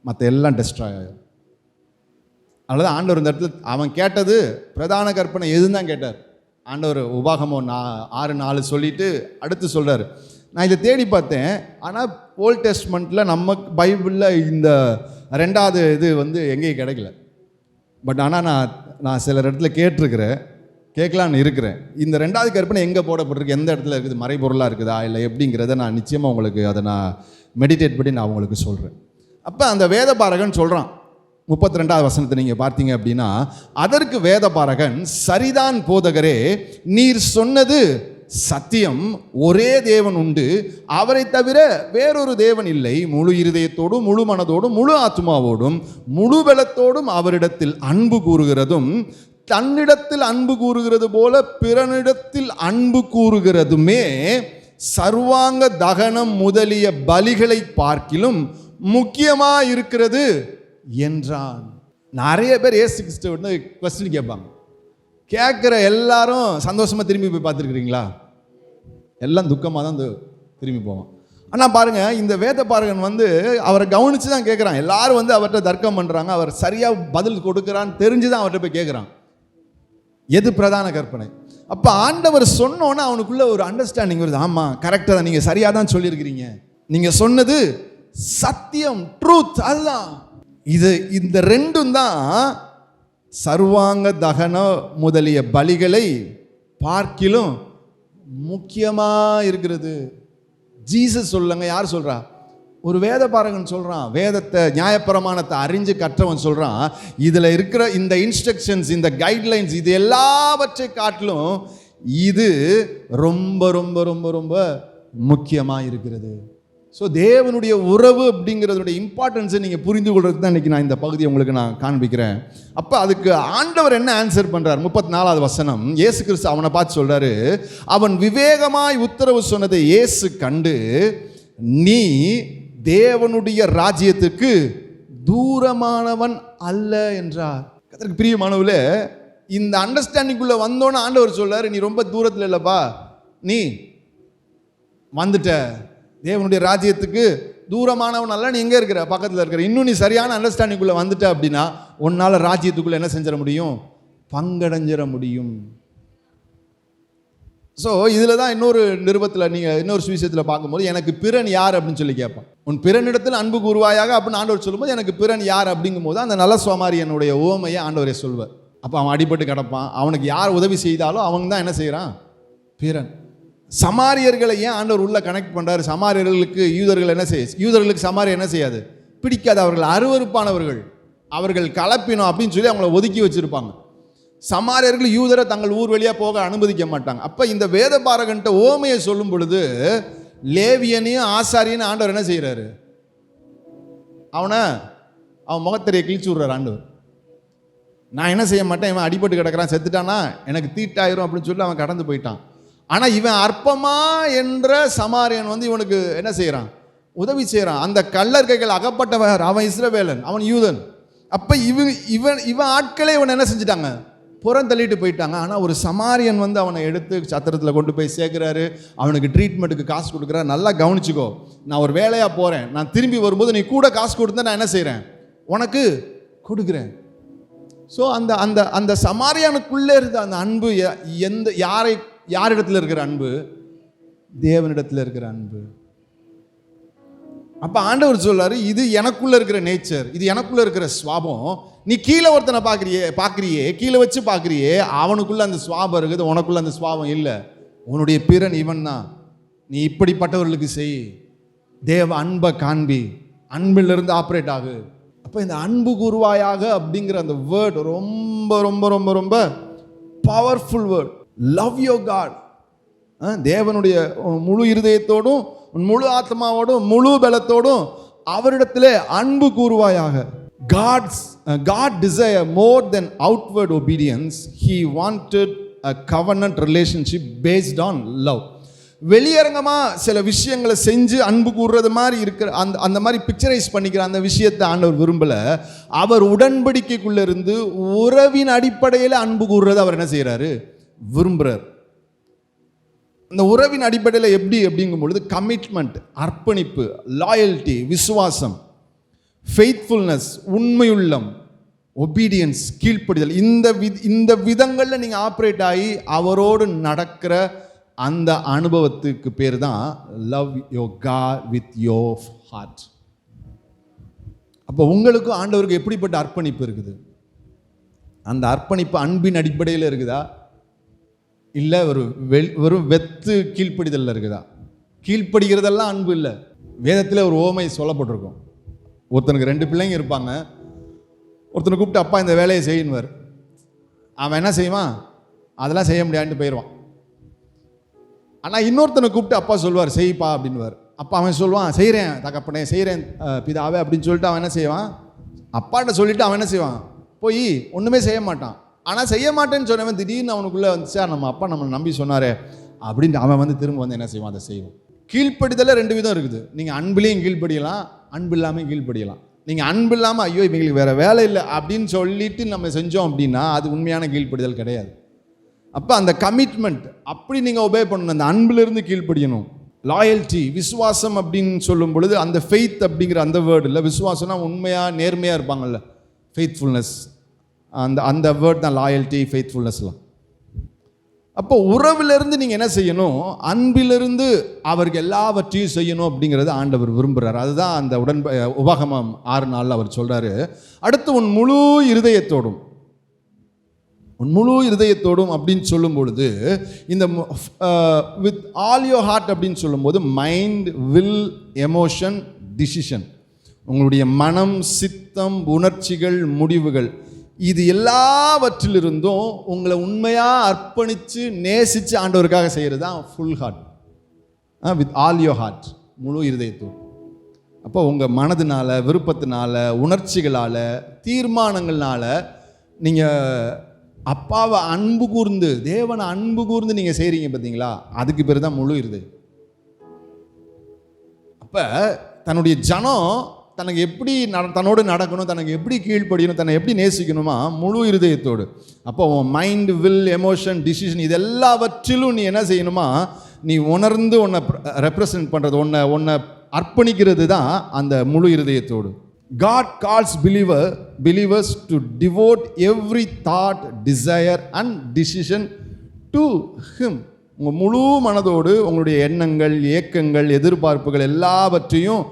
மற்ற எல்லாம் டெஸ்ட்ராய் ஆகும். அதனால ஆண்டவர் இந்த இடத்துல அவன் கேட்டது பிரதான கற்பனை எதுன்னு தான் கேட்டார். ஆண்டவர் உபாகமம் 6:4 சொல்லிட்டு அடுத்து சொல்கிறார். நான் இதை தேடி பார்த்தேன். ஆனால் ஓல்ட் டெஸ்ட்மெண்ட்டில் நம்ம பைபிளில் இந்த 2வது இது எங்கேயும் கிடைக்கல. பட் ஆனால் நான் சில இடத்துல கேட்கலான்னு இருக்கிறேன். இந்த 2வது கற்பனை எங்கே போடப்பட்டிருக்கு, எந்த இடத்துல இருக்குது, மறைபொருளாக இருக்குதா இல்லை எப்படிங்கிறத நான் நிச்சயமாக உங்களுக்கு அதை நான் மெடிடேட் பண்ணி நான் உங்களுக்கு சொல்கிறேன். அப்போ அந்த வேதபாரகன் சொல்கிறான் 32வது வசனத்தை நீங்கள் பார்த்தீங்க அப்படின்னா, அதற்கு வேதபாரகன், சரிதான் போதகரே, நீர் சொன்னது சத்தியம். ஒரே தேவன் உண்டு, அவரை தவிர வேறொரு தேவன் இல்லை. முழு இருதயத்தோடும் முழு மனதோடும் முழு ஆத்மாவோடும் முழு பலத்தோடும் அவரிடத்தில் அன்பு கூறுகிறதும் தன்னிடத்தில் அன்பு கூறுகிறது போல பிறனிடத்தில் அன்பு கூறுகிறதுமே சர்வாங்க தகனம் முதலிய பலிகளை பார்க்கிலும் முக்கியமாக இருக்கிறது என்றான். நிறைய பேர் இயேசு கிறிஸ்துவ கொஸ்டின் கேட்பாங்க. கேட்குற எல்லாரும் சந்தோஷமாக திரும்பி போய் பார்த்துருக்குறீங்களா? எல்லாம் துக்கமாக தான் திரும்பி போவான். ஆனால் பாருங்கள், இந்த வேத பாரகன் வந்து அவரை கவனித்து தான் கேட்குறான். எல்லாரும் வந்து அவர்கிட்ட தர்க்கம் பண்ணுறாங்க, அவர் சரியாக பதில் கொடுக்குறான்னு தெரிஞ்சு தான் அவர்கிட்ட போய் கேட்குறான், எது பிரதான கற்பனை. அப்போ ஆண்டவர் சொன்னோன்னே அவனுக்குள்ள ஒரு அண்டர்ஸ்டாண்டிங் வருது. ஆமாம், கரெக்டாக தான், நீங்கள் சரியாக தான் சொல்லியிருக்கிறீங்க, நீங்கள் சொன்னது சத்தியம், ட்ரூத், அதுதான் இது. இந்த ரெண்டும் தான் சர்வாங்க தகன முதலிய பலிகளை பார்க்கிலும் முக்கியமாக இருக்கிறது. ஜீசஸ் சொல்லுங்க, யார் சொல்றா? ஒரு வேத பாரகன் சொல்றான், வேதத்தை நியாயப்பிரமாணத்தை அறிஞ்சு கற்றவன் சொல்றான், இதுல இருக்கிற இந்த இன்ஸ்ட்ரக்ஷன்ஸ், இந்த கைட்லைன்ஸ், இது எல்லாவற்றை காட்டிலும் இது ரொம்ப ரொம்ப ரொம்ப ரொம்ப முக்கியமாக இருக்கிறது. ஸோ தேவனுடைய உறவு அப்படிங்கிறதுடைய இம்பார்ட்டன்ஸை நீங்கள் புரிந்து கொள்றதுக்கு தான் இன்றைக்கி நான் இந்த பகுதியை உங்களுக்கு நான் காண்பிக்கிறேன். அப்போ அதுக்கு ஆண்டவர் என்ன ஆன்சர் பண்ணுறார்? 34வது வசனம், இயேசு கிறிஸ்து அவனை பார்த்து சொல்கிறாரு, அவன் விவேகமாய் உத்தரவு சொன்னதை இயேசு கண்டு, நீ தேவனுடைய ராஜ்யத்துக்கு தூரமானவன் அல்ல என்றார். அதற்கு பிரியமானவர்களே, இந்த அண்டர்ஸ்டாண்டிங்குள்ளே வந்தோன்னு ஆண்டவர் சொல்கிறார், நீ ரொம்ப தூரத்தில் இல்லைப்பா, நீ வந்துட்ட, தேவனுடைய ராஜ்யத்துக்கு தூரமானவன் அல்ல, நீ எங்கே இருக்கிற? பக்கத்தில் இருக்கிற. இன்னும் நீ சரியான அண்டர்ஸ்டாண்டிங்குள்ளே வந்துட்ட அப்படின்னா உன்னால் ராஜ்யத்துக்குள்ளே என்ன செஞ்சிட முடியும்? பங்கடைஞ்சிட முடியும். ஸோ இதில் தான் இன்னொரு நிருபத்தில், நீங்கள் இன்னொரு சுவிசேஷத்தில் பார்க்கும்போது, எனக்கு பிறன் யார் அப்படின்னு சொல்லி கேட்பான். உன் பிறனிடத்தில் அன்பு கூறுவாயாக அப்படின்னு ஆண்டவர் சொல்லும்போது, எனக்கு பிறன் யார் அப்படிங்கும் போது அந்த நல்ல சமாரியனுடைய உவமையை ஆண்டவரை சொல்வார். அப்போ அவன் அடிபட்டு கிடப்பான், அவனுக்கு யார் உதவி செய்தாலும் அவங்க தான் என்ன செய்கிறான்? பிறன். சமாரியர்களை ஏன் ஆண்டவர் உள்ள கனெக்ட் பண்ணுறாரு? சமாரியர்களுக்கு யூதர்கள் என்ன செய்ய, யூதர்களுக்கு சமாரியர் என்ன செய்யாது? பிடிக்காது, அவர்கள் அருவருப்பானவர்கள், அவர்கள் கலப்பினம் அப்படின்னு சொல்லி அவங்கள ஒதுக்கி வச்சுருப்பாங்க. சமாரியர்கள் யூதரை தங்கள் ஊர் வழியாக போக அனுமதிக்க மாட்டாங்க. அப்போ இந்த வேத பாரகன்ட்ட ஓமையை சொல்லும் பொழுது லேவியனையும் ஆசாரியனையும் ஆண்டவர் என்ன செய்கிறாரு? அவன் முகத்திரையை கிழிச்சு விட்றாரு ஆண்டவர். நான் என்ன செய்ய மாட்டேன், இவன் அடிபட்டு கிடக்கிறான், செத்துட்டானா எனக்கு தீட்டாயிரும் அப்படின்னு சொல்லி அவன் கடந்து போயிட்டான். ஆனால் இவன் அற்பமா என்ற சமாரியன் வந்து இவனுக்கு என்ன செய்கிறான்? உதவி செய்கிறான். அந்த கள்ளர் கைகள் அகப்பட்டவர், அவன் இஸ்ரவேலன், அவன் யூதன். அப்போ இவன் ஆட்களே இவன் என்ன செஞ்சிட்டாங்க? புறந்தள்ளிட்டு போயிட்டாங்க. ஆனால் ஒரு சமாரியன் வந்து அவனை எடுத்து சத்திரத்தில் கொண்டு போய் சேர்க்குறாரு, அவனுக்கு ட்ரீட்மெண்ட்டுக்கு காசு கொடுக்குறாரு. நல்லா கவனிச்சுக்கோ, நான் ஒரு வேலையாக போகிறேன், நான் திரும்பி வரும்போது நீ கூட காசு கொடுத்தா நான் என்ன செய்கிறேன்? உனக்கு கொடுக்குறேன். ஸோ அந்த அந்த அந்த சமாரியானுக்குள்ளே இருந்த அந்த அன்பு யாரிடத்தில் இருக்கிற அன்பு? தேவனிடத்தில் இருக்கிற அன்பு. அப்போ ஆண்டவர் சொல்றாரு, இது எனக்குள்ள இருக்கிற நேச்சர், இது எனக்குள்ள இருக்கிற சுவாபம். நீ கீழே ஒருத்தனை பார்க்குறியே, கீழே வச்சு பார்க்குறியே, அவனுக்குள்ள அந்த சுவாபம் இருக்குது, உனக்குள்ள அந்த சுவாபம் இல்லை. உன்னுடைய பிறன் இவன் தான். நீ இப்படிப்பட்டவர்களுக்கு செய், தேவ அன்பை காண்பி, அன்பிலிருந்து ஆப்ரேட் ஆகு. அப்போ இந்த அன்பு கூறுவாயாக அப்படிங்கிற அந்த வேர்ட் ரொம்ப ரொம்ப ரொம்ப ரொம்ப powerful word. Love your God. தேவனுடைய முழு இருதயத்தோடும், முழு ஆத்மாவோடும், முழு பலத்தோடும் அவரிடத்திலே அன்பு கூறுவாயாக. God desire more than outward obedience. He wanted a covenant relationship based on love. வெளியரங்கமாக சில விஷயங்களை செஞ்சு அன்பு கூறுறது மாதிரி இருக்கிற அந்த மாதிரி பிக்சரைஸ் பண்ணிக்கிற அந்த விஷயத்தை ஆண்டவர் விரும்பலை. அவர் உடன்படிக்கைக்குள்ளே இருந்து உறவின் அடிப்படையில் அன்பு கூறுறது அவர் என்ன செய்கிறாரு? விரும்புகிறார். அந்த உறவின் அடிப்படையில் எப்படி அப்படிங்கும் பொழுது கமிட்மெண்ட், அர்ப்பணிப்பு, லாயல்ட்டி, விசுவாசம், ஃபெய்த்ஃபுல்னஸ், உண்மையுள்ளம், ஒபீடியன்ஸ், கீழ்ப்படிதல், இந்த விதங்களில் நீங்கள் ஆப்ரேட் ஆகி அவரோடு நடக்கிற அந்த அனுபவத்துக்கு பேர் தான் love your God with your heart. அப்போ உங்களுக்கும் ஆண்டவருக்கு எப்படிப்பட்ட அர்ப்பணிப்பு இருக்குது? அந்த அர்ப்பணிப்பு அன்பின் அடிப்படையில் இருக்குதா, இல்லை வெறும் வெத்து கீழ்ப்படிதலில் இருக்குதா? கீழ்ப்படுகிறதெல்லாம் அன்பு இல்லை. வேதத்தில் ஒரு ஓமை சொல்லப்பட்டிருக்கும். ஒருத்தனுக்கு 2 பிள்ளைங்க இருப்பாங்க. ஒருத்தனை கூப்பிட்டு அப்பா இந்த வேலையை செய்யணுவார். அவன் என்ன செய்வான்? அதெல்லாம் செய்ய முடியாதுன்னு போயிடுவான். ஆனால் இன்னொருத்தனை கூப்பிட்டு அப்பா சொல்லுவார், செய்ப்பா அப்படின்வார். அப்பா அவன் சொல்லுவான், செய்கிறேன் தகப்பனே, செய்கிறேன் பிதாவே அப்படின்னு சொல்லிட்டு அவன் என்ன செய்வான்? அப்பாட்ட சொல்லிவிட்டு அவன் என்ன செய்வான்? போய் ஒன்றுமே செய்ய மாட்டான். ஆனால் செய்ய மாட்டேன்னு சொன்னவன் திடீர்னு அவனுக்குள்ளே வந்துச்சா, நம்ம அப்பா நம்மளை நம்பி சொன்னாரே அப்படின்ட்டு அவன் வந்து திரும்ப வந்து என்ன செய்வான்? அதை செய்வான். கீழ்ப்படிதலில் 2 விதம் இருக்குது. நீங்கள் அன்புலேயும் கீழ்ப்படியலாம், அன்பு இல்லாமல் கீழ்ப்படியலாம். நீங்கள் அன்பு இல்லாமல் ஐயோ இவங்களுக்கு வேறு வேலை இல்லை அப்படின்னு சொல்லிட்டு நம்ம செஞ்சோம் அப்படின்னா அது உண்மையான கீழ்ப்படிதல் கிடையாது. அப்போ அந்த கமிட்மெண்ட் அப்படி நீங்கள் ஒபே பண்ணணும், அந்த அன்பிலிருந்து கீழ்ப்படியணும். லாயல்ட்டி, விசுவாசம் அப்படின்னு சொல்லும் பொழுது அந்த ஃபெய்த் அப்படிங்கிற அந்த வேர்டு இல்லை, விசுவாசம்னா உண்மையாக நேர்மையாக இருப்பாங்கல்ல, ஃபெய்த்ஃபுல்னஸ், அந்த வேர்ட் தான் லாயல்ட்டி, ஃபெய்த்ஃபுல்னஸ்லாம். அப்போ உறவிலிருந்து நீங்கள் என்ன செய்யணும், அன்பிலிருந்து அவருக்கு எல்லாவற்றையும் செய்யணும் அப்படிங்கிறது ஆண்டவர் விரும்புகிறார். அதுதான் அந்த உபாகமம் 6:4 அவர் சொல்கிறாரு. அடுத்து உன் முழு இருதயத்தோடும் அப்படின்னு சொல்லும் பொழுது இந்த வித் ஆல் யோர் ஹார்ட் அப்படின்னு சொல்லும்போது மைண்ட், வில், எமோஷன், டிசிஷன், உங்களுடைய மனம், சித்தம், உணர்ச்சிகள், முடிவுகள், இது எல்லாவற்றிலிருந்தும் உங்களை உண்மையாக அர்ப்பணித்து நேசித்து ஆண்டவருக்காக செய்கிறது தான் full heart, with all your heart, முழு இருதயத்தோடு. அப்போ உங்கள் மனதினால, விருப்பத்தினால, உணர்ச்சிகளால், தீர்மானங்கள்னால நீங்கள் அப்பாவை அன்பு கூர்ந்து, தேவனை அன்பு கூர்ந்து நீங்கள் செய்கிறீங்க பார்த்தீங்களா, அதுக்கு பேர் தான் முழு இருதயம். அப்போ தன்னுடைய ஜனம் தனக்கு எப்படி தன்னோடு நடக்கணும், தனக்கு எப்படி கீழ்ப்படியணும், தன்னை எப்படி நேசிக்கணுமா, முழு இருதயத்தோடு. அப்போ உன் மைண்ட், வில், எமோஷன், டிசிஷன், இது எல்லாவற்றிலும் நீ என்ன செய்யணுமா, நீ உணர்ந்து உன்னை ரெப்ரசன்ட் பண்ணுறது, உன்னை அர்ப்பணிக்கிறது தான் அந்த முழு இருதயத்தோடு. God calls believers to devote every thought, desire and decision to Him. உங்கள் முழு மனதோடு உங்களுடைய எண்ணங்கள், ஏக்கங்கள், எதிர்பார்ப்புகள் எல்லாவற்றையும்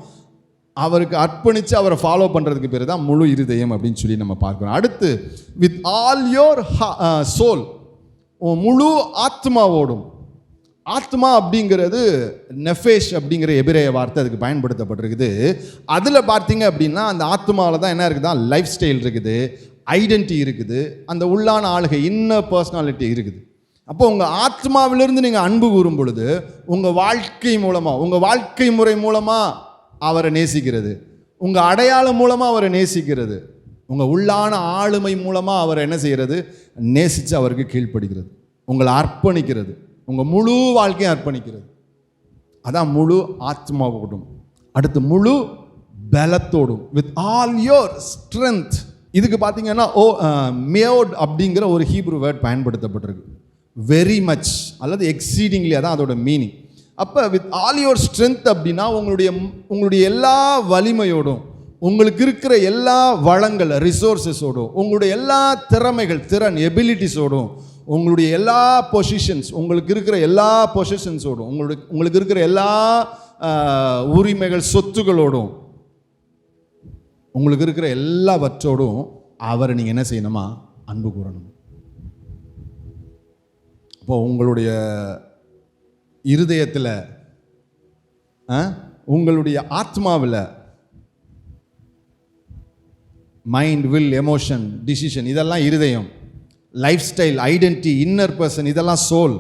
அவருக்கு அர்ப்பணித்து அவரை ஃபாலோ பண்ணுறதுக்கு பேர் தான் முழு இருதயம் அப்படின்னு சொல்லி நம்ம பார்க்குறோம். அடுத்து வித் ஆல் யோர் சோல், முழு ஆத்மாவோடும். ஆத்மா அப்படிங்கிறது நெஃபேஷ் அப்படிங்கிற எபிரேய வார்த்தை அதுக்கு பயன்படுத்தப்பட்டிருக்குது. அதில் பார்த்தீங்க அப்படின்னா அந்த ஆத்மாவில் தான் என்ன இருக்குதா, லைஃப் ஸ்டைல் இருக்குது, ஐடென்டிட்டி இருக்குது, அந்த உள்ளான ஆளுகை, இன்னர் பர்சனாலிட்டி இருக்குது. அப்போ உங்கள் ஆத்மாவிலிருந்து நீங்கள் அன்பு கூறும் பொழுது உங்கள் வாழ்க்கை மூலமாக, உங்கள் வாழ்க்கை முறை மூலமாக அவரை நேசிக்கிறது, உங்கள் அடையாளம் மூலமாக அவரை நேசிக்கிறது, உங்கள் உள்ளான ஆளுமை மூலமாக அவரை என்ன செய்கிறது, நேசித்து அவருக்கு கீழ்ப்படுகிறது, உங்களை அர்ப்பணிக்கிறது, உங்கள் முழு வாழ்க்கையை அர்ப்பணிக்கிறது. அதான் முழு ஆத்மாவோடும். அடுத்து முழு பலத்தோடும், வித் ஆல் யோர் ஸ்ட்ரென்த். இதுக்கு பார்த்தீங்கன்னா மேயோட் அப்படிங்கிற ஒரு ஹீப்ரு வேர்ட் பயன்படுத்தப்பட்டிருக்கு. வெரி மச் அல்லது எக்ஸீடிங்லி, அதான் அதோட மீனிங். அப்போ வித் ஆல் யோர் ஸ்ட்ரென்த் அப்படின்னா உங்களுடைய எல்லா வலிமையோடும், உங்களுக்கு இருக்கிற எல்லா வளங்கள், ரிசோர்ஸஸோடும், உங்களுடைய எல்லா திறன், எபிலிட்டிஸோடும், உங்களுடைய எல்லா பொசிஷன்ஸ், உங்களுக்கு இருக்கிற எல்லா பொசிஷன்ஸோடும், உங்களுக்கு இருக்கிற எல்லா உரிமைகள், சொத்துகளோடும், உங்களுக்கு இருக்கிற எல்லாவற்றோடும் அவரை நீங்கள் என்ன செய்யணுமா, அன்பு கூறணும். அப்போ உங்களுடைய இருதயத்தில், உங்களுடைய ஆத்மாவில் மைண்ட், வில், எமோஷன், டிசிஷன், இதெல்லாம் இருதயம். Life style, identity, inner person, இதெல்லாம் soul.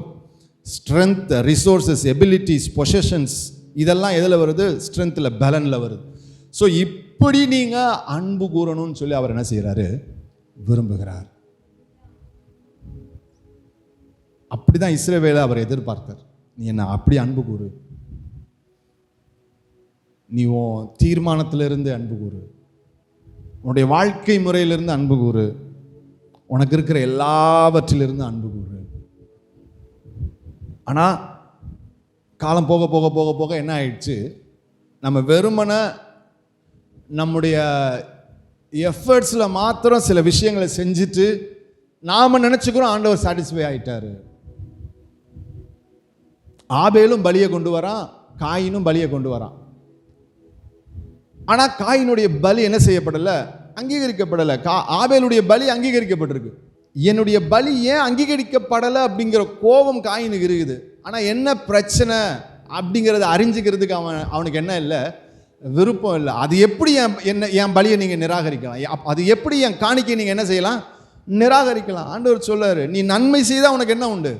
Strength, resources, abilities, positions, இதெல்லாம் எதில் வருது, ஸ்ட்ரென்த்தில், பலனில் வருது. ஸோ இப்படி நீங்கள் அன்பு கூறணும்னு சொல்லி அவர் என்ன செய்கிறாரு, விரும்புகிறார். அப்படி தான் இஸ்ரவேலை அவர் எதிர்பார்த்தார். நீ என்ன அப்படி அன்பு கூறு, நீ உன் தீர்மானத்திலிருந்து அன்பு கூறு, உன்னுடைய வாழ்க்கை முறையிலிருந்து அன்பு கூறு, உனக்கு இருக்கிற எல்லாவற்றிலிருந்து அன்பு கூறு. ஆனால் காலம் போக போக போக போக என்ன ஆயிடுச்சு, நம்ம வெறுமனை நம்முடைய எஃபர்ட்ஸில் மாத்திரம் சில விஷயங்களை செஞ்சுட்டு நாம் நினச்சிக்கிறோம் ஆண்டவர் சாட்டிஸ்ஃபை ஆகிட்டாரு. ஆபேலும் பலியை கொண்டு வரான், காயினும் பலியை கொண்டு வரான். ஆனால் காயினுடைய பலி என்ன செய்யப்படலை, அங்கீகரிக்கப்படலை. ஆபேலுடைய பலி அங்கீகரிக்கப்பட்டிருக்கு. என்னுடைய பலி ஏன் அங்கீகரிக்கப்படலை அப்படிங்கிற கோபம் காயினுக்கு இருக்குது. ஆனால் என்ன பிரச்சனை அப்படிங்கிறத அறிஞ்சிக்கிறதுக்கு அவனுக்கு என்ன இல்லை, விருப்பம் இல்லை. அது எப்படி என் பலியை நீங்கள் நிராகரிக்கலாம், அது எப்படி என் காணிக்கை நீங்கள் என்ன செய்யலாம், நிராகரிக்கலாம். ஆண்டவர் சொல்லாரு, நீ நன்மை செய்தால் உனக்கு என்ன உண்டு,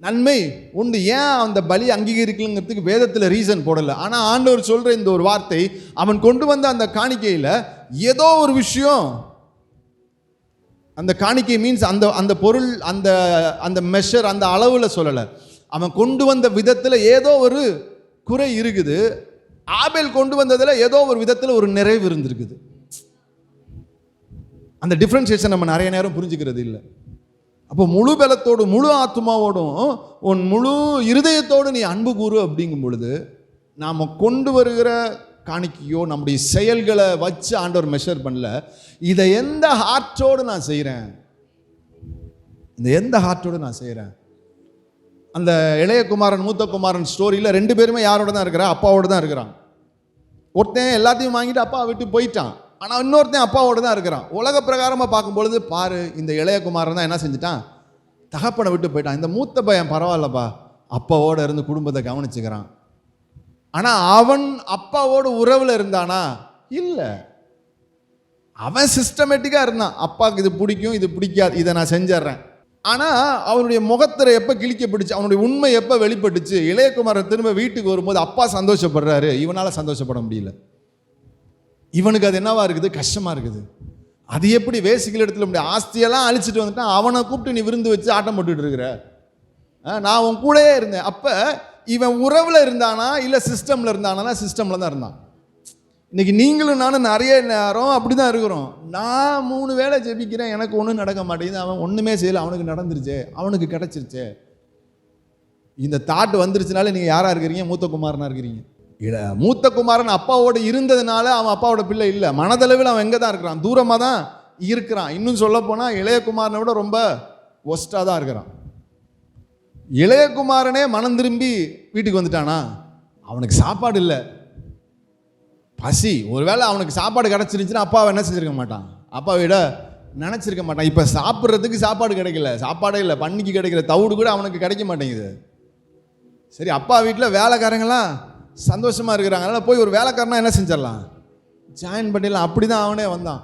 நன்மை உண்டு. ஏன் அந்த பலி அங்கீகரிக்கலங்கிறதுக்கு வேதத்தில் ரீசன் போடலை. ஆனால் ஆண்டவர் சொல்கிற இந்த ஒரு வார்த்தை, அவன் கொண்டு வந்த அந்த காணிக்கையில் ஏதோ ஒரு விஷயம், அந்த காணிக்கை மீன்ஸ் அந்த பொருள், அந்த மெஷர், அந்த அளவில் சொல்லலை. அவன் கொண்டு வந்த விதத்தில் ஏதோ ஒரு குறை இருக்குது. ஆபேல் கொண்டு வந்ததில் ஏதோ ஒரு விதத்தில் ஒரு நிறைவு இருந்திருக்குது. அந்த டிஃப்ரென்சியேஷன் நம்ம நிறைய நேரம் புரிஞ்சுக்கிறது இல்லை. அப்போ முழு பலத்தோடு முழு ஆத்மாவோடும் உன் முழு இருதயத்தோடு நீ அன்பு கூறு அப்படிங்கும் பொழுது நாம் கொண்டு வருகிற காணிக்கையோ நம்முடைய செயல்களை வச்சு ஆண்டவர் மெஷர் பண்ணல. இதை எந்த ஹார்ட்டோடு நான் செய்கிறேன், இந்த எந்த ஹார்ட்டோடு நான் செய்கிறேன். அந்த இளைய குமாரன் மூத்த குமாரன் ஸ்டோரியில் 2 பேருமே யாரோட தான் இருக்கிறான்? அப்பாவோடு தான் இருக்கிறான். ஒருத்தன் எல்லாத்தையும் வாங்கிட்டு அப்பா விட்டு போயிட்டான், ஆனால் இன்னொருத்தன் அப்பாவோடு தான் இருக்கிறான். உலக பிரகாரமாக பார்க்கும்பொழுது பாரு, இந்த இளைய குமாரன் தான் என்ன செஞ்சுட்டான்? தகப்பனை விட்டு போயிட்டான். இந்த மூத்த பையன் பரவாயில்லப்பா, அப்பாவோடு இருந்து குடும்பத்தை கவனிச்சுக்கிறான். ஆனால் அவன் அப்பாவோட உறவில் இருந்தானா? இல்லை. அவன் சிஸ்டமேட்டிக்காக இருந்தான். அப்பாவுக்கு இது பிடிக்கும், இது பிடிக்காது, இதை நான் செஞ்சிட்றேன். ஆனால் அவனுடைய முகத்தில் எப்போ கிழிக்கப்பட்டுச்சு, அவனுடைய உண்மை எப்போ வெளிப்பட்டுச்சு? இளையகுமாரன் திரும்ப வீட்டுக்கு வரும்போது அப்பா சந்தோஷப்படுறாரு, இவனால் சந்தோஷப்பட முடியல. இவனுக்கு அது என்னவா இருக்குது? கஷ்டமாக இருக்குது. அது எப்படி வேசிக்கல் இடத்துல முடியும்? ஆஸ்தியெல்லாம் அழிச்சிட்டு வந்துட்டான், அவனை கூப்பிட்டு நீ விருந்து வச்சு ஆட்டம் போட்டுட்டு இருக்கிற, நான் உன் கூடயே இருந்தேன். அப்போ இவன் உறவில் இருந்தானா இல்லை சிஸ்டமில் இருந்தானா? சிஸ்டமில் தான் இருந்தான். இன்னைக்கு நீங்களும் நானும் நிறைய நேரம் அப்படி தான் இருக்கிறோம். நான் 3 வேளை ஜெபிக்கிறேன், எனக்கு ஒன்றும் நடக்க மாட்டேங்குது. அவன் ஒன்றுமே செய்யலை, அவனுக்கு நடந்துருச்சே, அவனுக்கு கிடச்சிருச்சே. இந்த தாட் வந்துருச்சுனால நீங்கள் யாராக இருக்கிறீங்க? மூத்த குமாரனாக இருக்கிறீங்க. இல்லை, மூத்த குமாரன் அப்பாவோடு இருந்ததுனால அவன் அப்பாவோட பிள்ளை இல்லை. மனதளவில் அவன் எங்கே தான் இருக்கிறான்? தூரமாக தான் இருக்கிறான். இன்னும் சொல்ல போனால் இளைய குமாரனை விட ரொம்ப ஒஸ்ட்டாக தான் இருக்கிறான். இளைய குமாரனே மனம் திரும்பி வீட்டுக்கு வந்துட்டானா? அவனுக்கு சாப்பாடு இல்லை, பசி. ஒருவேளை அவனுக்கு சாப்பாடு கிடச்சிருந்துச்சுன்னா அப்பாவை என்ன செஞ்சிருக்க மாட்டான்? அப்பாவை விட நினச்சிருக்க மாட்டான். இப்போ சாப்பிட்றதுக்கு சாப்பாடு கிடைக்கல, சாப்பாடே இல்லை. பண்ணிக்கு கிடைக்கிற தவிடு கூட அவனுக்கு கிடைக்க மாட்டேங்குது. சரி, அப்பா வீட்டில் வேலைக்காரங்களாம் சந்தோஷமாக இருக்கிறாங்க, அதனால் போய் ஒரு வேலைக்காரனா என்ன செஞ்சிடலாம், ஜாயின் பண்ணிடலாம். அப்படி தான் அவனே வந்தான்.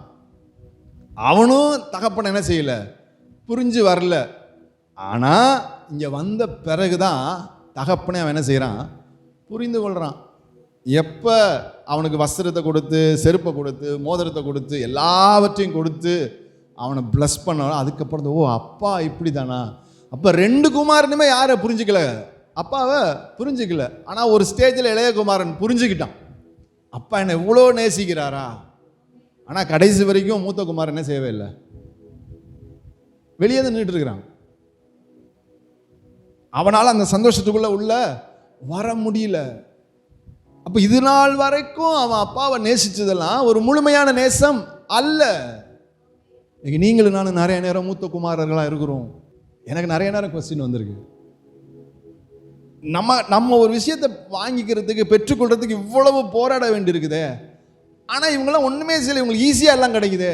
அவனும் தகப்பனை என்ன செய்யலை, புரிஞ்சு வரல. ஆனால் இங்கே வந்த பிறகு தான் தகப்பனே அவன் என்ன செய்கிறான், புரிந்து கொள்கிறான். எப்போ அவனுக்கு வஸ்திரத்தை கொடுத்து, செருப்பை கொடுத்து, மோதிரத்தை கொடுத்து, எல்லாவற்றையும் கொடுத்து அவனை ப்ளஸ் பண்ணாலும் அதுக்கப்புறம் ஓ அப்பா இப்படி தானா. அப்போ 2 குமாரனுமே யாரை புரிஞ்சிக்கல? அப்பாவை புரிஞ்சிக்கல. ஆனால் ஒரு ஸ்டேஜில் இளைய குமாரன் புரிஞ்சுக்கிட்டான், அப்பா என்னை இவ்வளோ நேசிக்கிறாரா. ஆனால் கடைசி வரைக்கும் மூத்த குமாரன் என்ன செய்யவே இல்லை, வெளியே தான் நின்றுட்டு இருக்கிறான். அவனால் அந்த சந்தோஷத்துக்குள்ள உள்ள வர முடியல. அப்போ இது நாள் வரைக்கும் அவன் அப்பாவை நேசிச்சதெல்லாம் ஒரு முழுமையான நேசம் அல்ல. இன்னைக்கு நீங்களும் நானும் நிறைய நேரம் மூத்த குமாரர்களாக இருக்கிறோம். எனக்கு நிறைய நேரம் கொஸ்டின் வந்திருக்கு. நம்ம ஒரு விஷயத்தை வாங்கிக்கிறதுக்கு, பெற்றுக்கொள்றதுக்கு இவ்வளவு போராட வேண்டியிருக்குதே. ஆனால் இவங்கெல்லாம் ஒன்றுமே செய்யலை, இவங்களுக்கு ஈஸியாக எல்லாம் கிடைக்குது.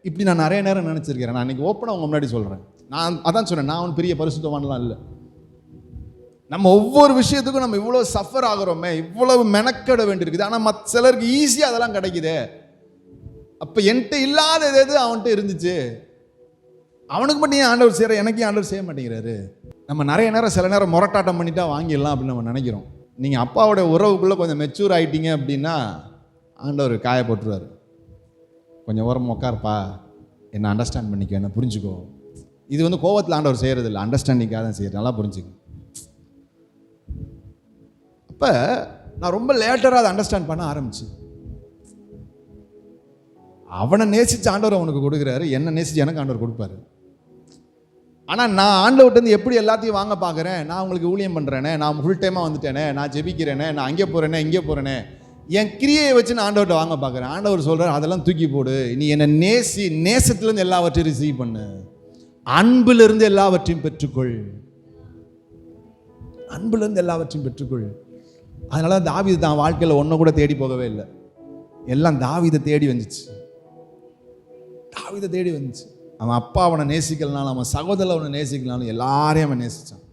இப்படி நான் நிறைய நேரம் நினச்சிருக்கிறேன். நான் இன்னைக்கு ஓப்பனாக உங்க முன்னாடி சொல்கிறேன். நான் அதான் சொன்னேன், நான் பெரிய பரிசுத்தவான்லாம் இல்லை. நம்ம ஒவ்வொரு விஷயத்துக்கும் நம்ம இவ்வளோ சஃபர் ஆகிறோமே, இவ்வளவு மெனக்கட வேண்டியிருக்குது. ஆனால் சிலருக்கு ஈஸியாக அதெல்லாம் கிடைக்குது. அப்போ என்கிட்ட இல்லாத எது அவன்கிட்ட இருந்துச்சு, அவனுக்கு மட்டும் ஏன் ஆண்டவர் செய்கிற, எனக்கு ஏன் ஆண்டவர் செய்ய மாட்டேங்கிறாரு? நம்ம நிறைய நேரம் சில நேரம் முரட்டாட்டம் பண்ணிட்டா வாங்கிடலாம் அப்படின்னு நம்ம நினைக்கிறோம். நீங்கள் அப்பாவோட உறவுக்குள்ளே கொஞ்சம் மெச்சூர் ஆகிட்டீங்க அப்படின்னா ஆண்டவர் காயப்பட்டுருவார். கொஞ்சம் ஓரமாக உட்காருப்பா, என்னை அண்டர்ஸ்டாண்ட் பண்ணிக்க, என்ன புரிஞ்சுக்கோ. இது கோவத்தில் ஆண்டவர் செய்கிறது இல்லை, அண்டர்ஸ்டாண்டிங்காக தான் செய்கிறது. நல்லா புரிஞ்சுக்கோ. இப்போ நான் ரொம்ப லேட்டராக அதை அண்டர்ஸ்டாண்ட் பண்ண ஆரம்பிச்சு. அவனை நேசித்து ஆண்டவர் அவனுக்கு கொடுக்குறாரு, என்னை நேசித்து எனக்கு ஆண்டவர் கொடுப்பாரு. ஆனால் நான் ஆண்டவர்கிட்ட எப்படி எல்லாத்தையும் வாங்க பார்க்குறேன். நான் உங்களுக்கு ஊழியம் பண்ணுறேனே, நான் ஃபுல் டைமாக வந்துட்டேனே, நான் ஜெபிக்கிறேனே, நான் அங்கே போகிறேனே, இங்கே போகிறேனே, என் கிரியையை வச்சு நான் ஆண்டவர்கிட்ட வாங்க பார்க்குறேன். ஆண்டவர் சொல்கிறார், அதெல்லாம் தூக்கி போடு, நீ என்னை நேசி, நேசத்துலேருந்து எல்லாவற்றையும் ரிசீவ் பண்ணு, அன்பிலிருந்து எல்லாவற்றையும் பெற்றுக்கொள், அன்பிலிருந்து எல்லாவற்றையும் பெற்றுக்கொள். அதனால தான் தாவீது தான் வாழ்க்கையில் ஒன்றை கூட தேடி போகவே இல்லை, எல்லாம் தாவீதை தேடி வந்துச்சு. தாவீதை தேடி வந்துச்சு. அவன் அப்பா அவனை நேசிக்கலனாலும், அவன் சகோதரன் அவனை நேசிக்கலனாலும் எல்லாரையும் அவன் நேசித்தான்.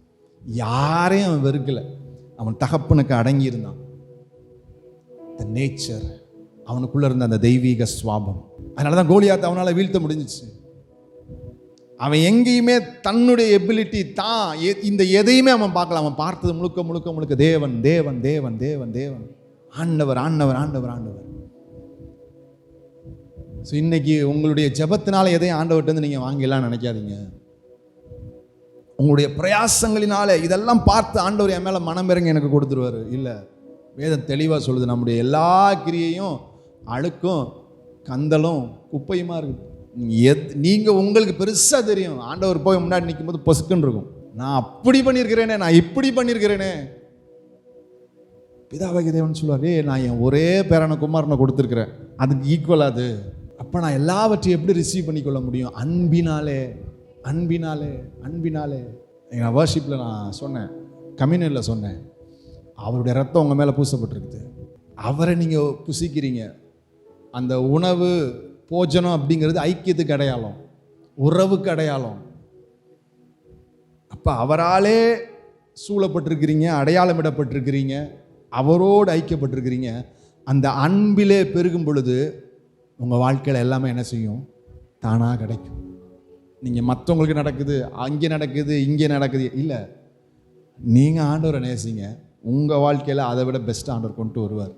யாரையும் அவன் வெறுக்கலை. அவன் தகப்பனுக்கு அடங்கி இருந்தான். த நேச்சர், அவனுக்குள்ள இருந்த அந்த தெய்வீக சுவாபம். அதனால தான் கோலியாத்தை அவனால் வீழ்த்த முடிஞ்சிச்சு. அவன் எங்கேயுமே தன்னுடைய எபிலிட்டி தான் இந்த எதையுமே அவன் பார்க்கல. அவன் பார்த்தது முழுக்க முழுக்க முழுக்க தேவன் தேவன் தேவன் தேவன் தேவன், ஆண்டவர் ஆண்டவர் ஆண்டவர் ஆண்டவர். ஸோ இன்னைக்கு உங்களுடைய ஜெபத்தினால எதையும் ஆண்டவர்கிட்ட நீங்கள் வாங்கிடலாம் நினைக்காதீங்க. உங்களுடைய பிரயாசங்களினால இதெல்லாம் பார்த்து ஆண்டவர் என் மேலே மனம் இறங்கி எனக்கு கொடுத்துருவாரு. இல்லை, வேதம் தெளிவாக சொல்லுது, நம்முடைய எல்லா கிரியையும் அழுக்கும் கந்தலும் குப்பையுமா இருக்குது. நீங்கள் உங்களுக்கு பெருசாக தெரியும். ஆண்டவர் போய் முன்னாடி நிற்கும்போது பொசுக்குன்னு இருக்கும். நான் அப்படி பண்ணியிருக்கிறேனே, நான் இப்படி பண்ணியிருக்கிறேனே. பிதாவாகிய தேவன் சொல்லுவார், நான் என் ஒரே பேரான குமாரனை கொடுத்துருக்கிறேன், அதுக்கு ஈக்குவல் அது. அப்போ நான் எல்லாவற்றையும் எப்படி ரிசீவ் பண்ணிக்கொள்ள முடியும்? அன்பினாலே, அன்பினாலே, அன்பினாலே. எங்கள் வர்ஷிப்பில் நான் சொன்னேன், கம்யூனியனில் சொன்னேன், அவருடைய ரத்தம் உங்கள் மேலே பூசப்பட்டிருக்குது. அவரை நீங்கள் புசிக்கிறீங்க. அந்த உணவு போஜனம் அப்படிங்கிறது ஐக்கியத்துக்கு அடையாளம், உறவுக்கு அடையாளம். அப்போ அவராலே சூழப்பட்டிருக்கிறீங்க, அடையாளமிடப்பட்டிருக்கிறீங்க, அவரோடு ஐக்கியப்பட்டிருக்கிறீங்க. அந்த அன்பிலே பெருகும் பொழுது உங்கள் வாழ்க்கையில் எல்லாமே என்ன செய்யும்? தானாக கிடைக்கும். நீங்கள் மற்றவங்களுக்கு நடக்குது, அங்கே நடக்குது, இங்கே நடக்குது இல்லை, நீங்கள் ஆண்டவரை நேசிங்க, உங்கள் வாழ்க்கையில் அதை விட பெஸ்ட் ஆண்டவர் கொண்டு வருவார்.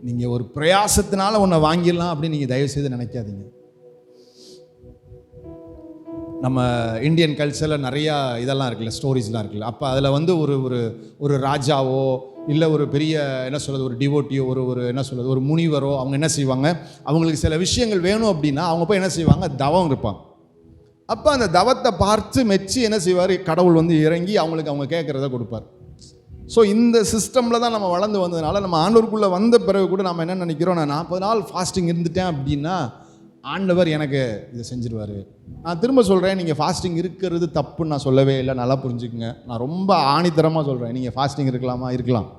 நீங்கள் ஒரு பிரயாசத்தினால ஒன்றை வாங்கிடலாம் அப்படின்னு நீங்கள் தயவு செய்து நினைக்காதீங்க. நம்ம இந்தியன் கல்ச்சரில் நிறையா இதெல்லாம் இருக்குல்ல, ஸ்டோரிஸ்லாம் இருக்குல்ல. அப்போ அதில் வந்து ஒரு ராஜாவோ இல்லை ஒரு பெரிய என்ன சொல்கிறது, ஒரு டிவோட்டியோ, ஒரு என்ன சொல்கிறது, ஒரு முனிவரோ, அவங்க என்ன செய்வாங்க, அவங்களுக்கு சில விஷயங்கள் வேணும் அப்படின்னா அவங்க போய் என்ன செய்வாங்க, தவம் இருப்பாங்க. அப்போ அந்த தவத்தை பார்த்து மெச்சி என்ன செய்வார், கடவுள் வந்து இறங்கி அவங்களுக்கு அவங்க கேட்குறத கொடுப்பார். ஸோ இந்த சிஸ்டமில் தான் நம்ம வளர்ந்து வந்ததுனால நம்ம ஆண்டவருக்குள்ளே வந்த பிறகு கூட நம்ம என்ன நினைக்கிறோம், நான் 40 நாள் ஃபாஸ்டிங் இருந்துட்டேன் அப்படின்னா ஆண்டவர் எனக்கு இதை செஞ்சிருவார். நான் திரும்ப சொல்கிறேன், நீங்கள் ஃபாஸ்டிங் இருக்கிறது தப்புன்னு நான் சொல்லவே இல்லை, நல்லா புரிஞ்சுக்குங்க. நான் ரொம்ப ஆணித்தரமாக சொல்கிறேன், நீங்கள் ஃபாஸ்டிங் இருக்கலாம்.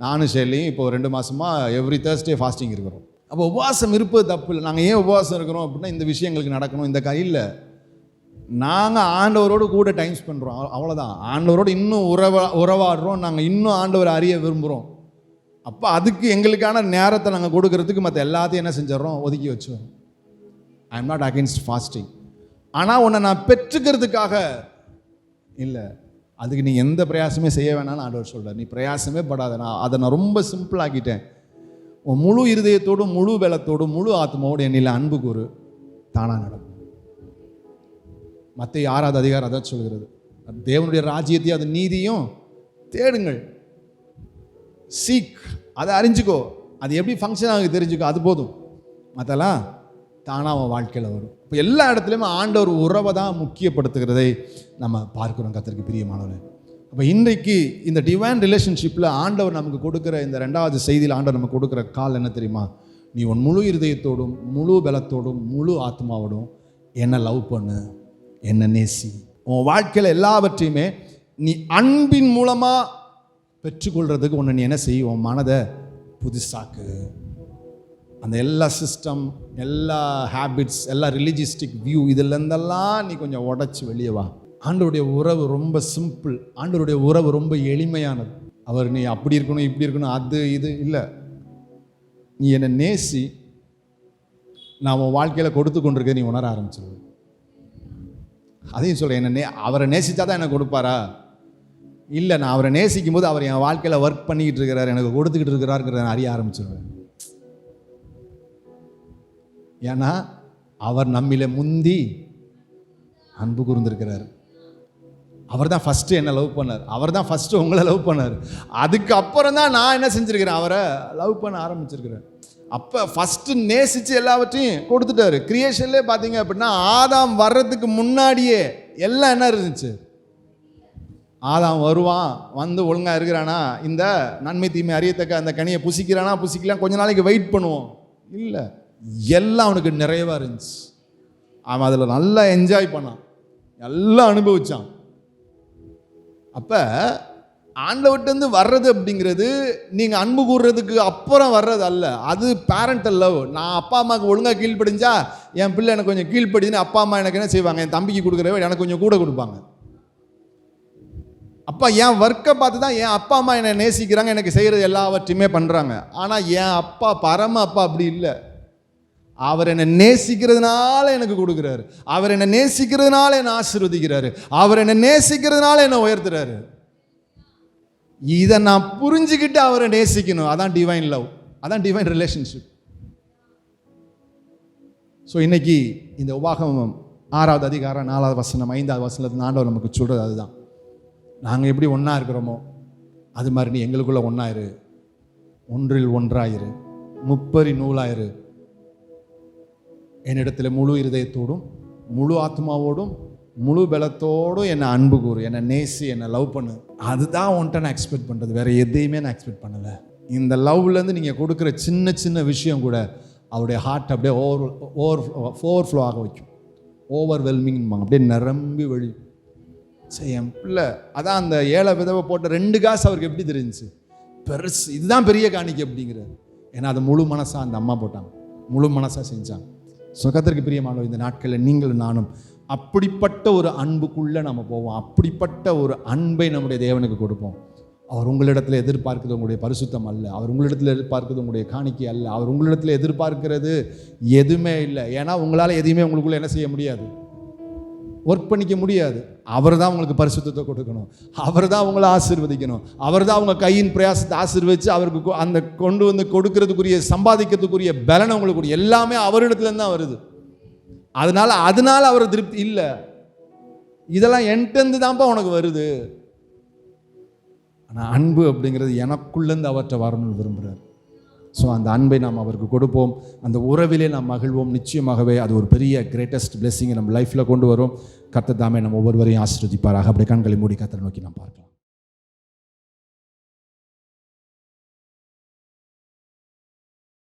நானும் ஷெல்லியும் இப்போ 2 மாதமாக எவ்ரி தேர்ஸ்டே ஃபாஸ்டிங் இருக்கிறோம். அப்போ உபவாசம் இருப்பது தப்பு இல்லை. நாங்கள் ஏன் உபவாசம் இருக்கிறோம் அப்படின்னா இந்த விஷயங்களுக்கு நடக்கணும், இந்த கையில் நாங்கள் ஆண்டவரோடு கூட டைம் ஸ்பெண்ட் பண்ணுறோம், அவ்வளோதான். ஆண்டவரோடு இன்னும் உறவாடுறோம், நாங்கள் இன்னும் ஆண்டவரை அறிய விரும்புகிறோம். அப்போ அதுக்கு எங்களுக்கான நேரத்தை நாங்கள் கொடுக்கறதுக்கு மற்ற எல்லாத்தையும் என்ன செஞ்சிடறோம், ஒதுக்கி வச்சோம். I am not against fasting. ஆனால் உன்னை நான் பெற்றுக்கிறதுக்காக இல்லை, அதுக்கு நீ எந்த பிரயாசமே செய்ய வேணாம்னு ஆண்டவர் சொல்கிறார். நீ பிரயாசமே படாத, அதை நான் ரொம்ப சிம்பிளாக்கிட்டேன். உன் முழு இருதயத்தோடும், முழு பலத்தோடும், முழு ஆத்மாவோடு என்னில் அன்பு கூறு, தானாக நடக்கும். மத்தேயு 6வது அதிகாரம் அதான் சொல்கிறது, தேவனுடைய ராஜ்யத்தையும் அது நீதியும் தேடுங்கள். சீக், அதை அறிஞ்சுக்கோ, அது எப்படி ஃபங்க்ஷன் ஆகுது தெரிஞ்சுக்கோ, அது போதும். மற்றெல்லாம் தானாக அவன் வாழ்க்கையில் வரும். இப்போ எல்லா இடத்துலையுமே ஆண்டவர் உறவை தான் முக்கியப்படுத்துகிறதை நம்ம பார்க்குறோம். கர்த்தருக்கு பிரியமானவர்களே, அப்போ இன்றைக்கு இந்த டிவைன் ரிலேஷன்ஷிப்பில் ஆண்டவர் நமக்கு கொடுக்குற இந்த 2வது செய்தியில் ஆண்டவர் நமக்கு கொடுக்குற கால் என்ன தெரியுமா? நீ உன் முழு இருதயத்தோடும், முழு பலத்தோடும், முழு ஆத்மாவோடும் என்னை லவ் பண்ணு, என்ன நேசி. உன் வாழ்க்கையில் எல்லாவற்றையுமே நீ அன்பின் மூலமாக பெற்றுக்கொள்கிறதுக்கு ஒன்று நீ என்ன செய்ய, உன் மனதை புதுசாக்கு. அந்த எல்லா சிஸ்டம், எல்லா ஹேபிட்ஸ், எல்லா ரிலீஜியஸ்டிக் வியூ இதிலேருந்தெல்லாம் நீ கொஞ்சம் உடச்சி வெளியே வா. ஆண்டவருடைய உறவு ரொம்ப சிம்பிள், ஆண்டவருடைய உறவு ரொம்ப எளிமையானது. அவர் நீ அப்படி இருக்கணும், இப்படி இருக்கணும், அது இது இல்லை. நீ என்னை நேசி, நான் உன் வாழ்க்கையில் கொடுத்து கொண்டிருக்க நீ உணர ஆரம்பிச்சிருவேன். அதையும் சொல்கிறேன், என்ன அவரை நேசித்தா தான் எனக்கு கொடுப்பாரா? இல்லை, நான் அவரை நேசிக்கும் போது அவர் என் வாழ்க்கையில் ஒர்க் பண்ணிக்கிட்டு இருக்கிறார், எனக்கு கொடுத்துக்கிட்டு இருக்கிறாருங்கிறத அறிய ஆரம்பிச்சிருவேன். ஏன்னா அவர் நம்மில முந்தி அன்பு கூர்ந்திருக்கிறார். அவர் தான் ஃபஸ்ட்டு என்னை லவ் பண்ணார், அவர் தான் ஃபஸ்ட்டு உங்களை லவ் பண்ணார். அதுக்கப்புறம் தான் நான் என்ன செஞ்சுருக்கிறேன், அவரை லவ் பண்ண ஆரம்பிச்சிருக்கிறேன். அப்போ ஃபஸ்ட்டு நேசித்து எல்லாவற்றையும் கொடுத்துட்டாரு. கிரியேஷன்லேயே பார்த்தீங்க அப்படின்னா ஆதாம் வர்றதுக்கு முன்னாடியே எல்லாம் என்ன இருந்துச்சு, ஆதாம் வருவான், வந்து ஒழுங்காக இருக்கிறானா, இந்த நன்மை தீமை அறியத்தக்க அந்த கனியை புசிக்கிறானா புசிக்கலாம், கொஞ்ச நாளைக்கு வெயிட் பண்ணுவோம். இல்லை, எல்லாம் அவனுக்கு நிறைவாக இருந்துச்சு. அவன் அதில் நல்லா என்ஜாய் பண்ணான், எல்லாம் அனுபவிச்சான். அப்போ ஆண்டவர்கிட்டருந்து வர்றது அப்படிங்கிறது நீங்கள் அன்பு கூறுறதுக்கு அப்புறம் வர்றது அல்ல, அது பேரண்டல் லவ். நான் அப்பா அம்மாவுக்கு ஒழுங்காக கீழ்ப்படிஞ்சா என் பிள்ளை எனக்கு கொஞ்சம் கீழ்ப்படிதுன்னு அப்பா அம்மா எனக்கு என்ன செய்வாங்க, என் தம்பிக்கு கொடுக்குறவ எனக்கு கொஞ்சம் கூட கொடுப்பாங்க. அப்பா என் ஒர்க்கை பார்த்து தான் என் அப்பா அம்மா என்னை நேசிக்கிறாங்க, எனக்கு செய்கிறது எல்லாவற்றையுமே பண்ணுறாங்க. ஆனால் என் அப்பா பரம அப்பா அப்படி இல்லை. அவர் என்னை நேசிக்கிறதுனால எனக்கு கொடுக்குறாரு, அவர் என்னை நேசிக்கிறதுனால என்னை ஆசீர்வதிக்கிறாரு, அவர் என்னை நேசிக்கிறதுனால என்னை உயர்த்துறாரு. இதை நான் புரிஞ்சுக்கிட்டு அவரை நேசிக்கணும். அதான் டிவைன் லவ், அதான் டிவைன் ரிலேஷன்ஷிப். ஸோ இன்னைக்கு இந்த உபாகமம் 6வது அதிகாரம் 4வது வசனம் 5வது வசனத்தில் ஆண்டவர் நமக்கு சொல்கிறது அதுதான். நாங்கள் எப்படி ஒன்றா இருக்கிறோமோ அது மாதிரி நீ எங்களுக்குள்ளே ஒன்றாயிரு, ஒன்றில் ஒன்றாயிரு, முப்பரி நூலாயிரு. என்னிடத்தில் முழு இருதயத்தோடும் முழு ஆத்மாவோடும் முழு பலத்தோடும் என்னை அன்பு கூறு, என்னை நேசி, என்னை லவ் பண்ணு. அதுதான் உன்கிட்ட நான் எக்ஸ்பெக்ட் பண்ணுறது, வேறு எதையுமே நான் எக்ஸ்பெக்ட் பண்ணலை. இந்த லவ்லேருந்து நீங்கள் கொடுக்குற சின்ன சின்ன விஷயம் கூட அவருடைய ஹார்ட் அப்படியே ஓவர்ஃப்ளோ ஆக வைக்கும். ஓவர்வெல்மிங்பாங்க, அப்படியே நிரம்பி வழி. சரி, என் பிள்ளை அதான் அந்த ஏழை விதவை போட்ட 2 காசு அவருக்கு எப்படி தெரிஞ்சிச்சு? பெருசு, இதுதான் பெரிய காணிக்கை அப்படிங்கிறார். ஏன்னா அதை முழு மனசாக அந்த அம்மா போட்டாங்க, முழு மனசாக செஞ்சாங்க. கர்த்தருக்கு பிரியமானவர்களே, இந்த நாட்களில் நீங்களும் நானும் அப்படிப்பட்ட ஒரு அன்புக்குள்ளே நம்ம போவோம். அப்படிப்பட்ட ஒரு அன்பை நம்முடைய தேவனுக்கு கொடுப்போம். அவர் உங்களிடத்தில் எதிர்பார்க்கிறது உங்களுடைய பரிசுத்தம் அல்ல, அவர் உங்களிடத்தில் எதிர்பார்க்கிறது உங்களுடைய காணிக்கை அல்ல, அவர் உங்களிடத்தில் எதிர்பார்க்கிறது எதுவுமே இல்லை. ஏன்னா உங்களால் எதையுமே உங்களுக்குள்ளே என்ன செய்ய முடியாது, ஒர்க் பண்ணிக்க முடியாது. அவர் தான் உங்களுக்கு பரிசுத்தத்தை கொடுக்கணும், அவர் தான் உங்களை ஆசீர்வதிக்கணும், அவர் தான் உங்கள் கையின் பிரயாசத்தை ஆசீர்வதித்து அவருக்கு அந்த கொண்டு வந்து கொடுக்கறதுக்குரிய சம்பாதிக்கிறதுக்குரிய பலனை உங்களுக்கு எல்லாமே அவரிடத்துலேருந்து தான் வருது. அதனால அவர் திருப்தி இல்லை, இதெல்லாம் என்கிட்டருந்து தான்ப்பா உனக்கு வருது. ஆனால் அன்பு அப்படிங்கிறது எனக்குள்ளேருந்து அவர்கிட்ட வரணும்னு விரும்புகிறார். ஸோ அந்த அன்பை நாம் அவருக்கு கொடுப்போம், அந்த உறவிலே நாம் மகிழ்வோம். நிச்சயமாகவே அது ஒரு பெரிய கிரேட்டஸ்ட் பிளெஸிங்கை நம்ம லைஃப்பில் கொண்டு வரும். கர்த்தர் தாமே நம்ம ஒவ்வொருவரையும் ஆசீர்வதிப்பாராக. அப்படி கண்களை மூடி கர்த்தரை நோக்கி நாம் பார்க்கலாம்.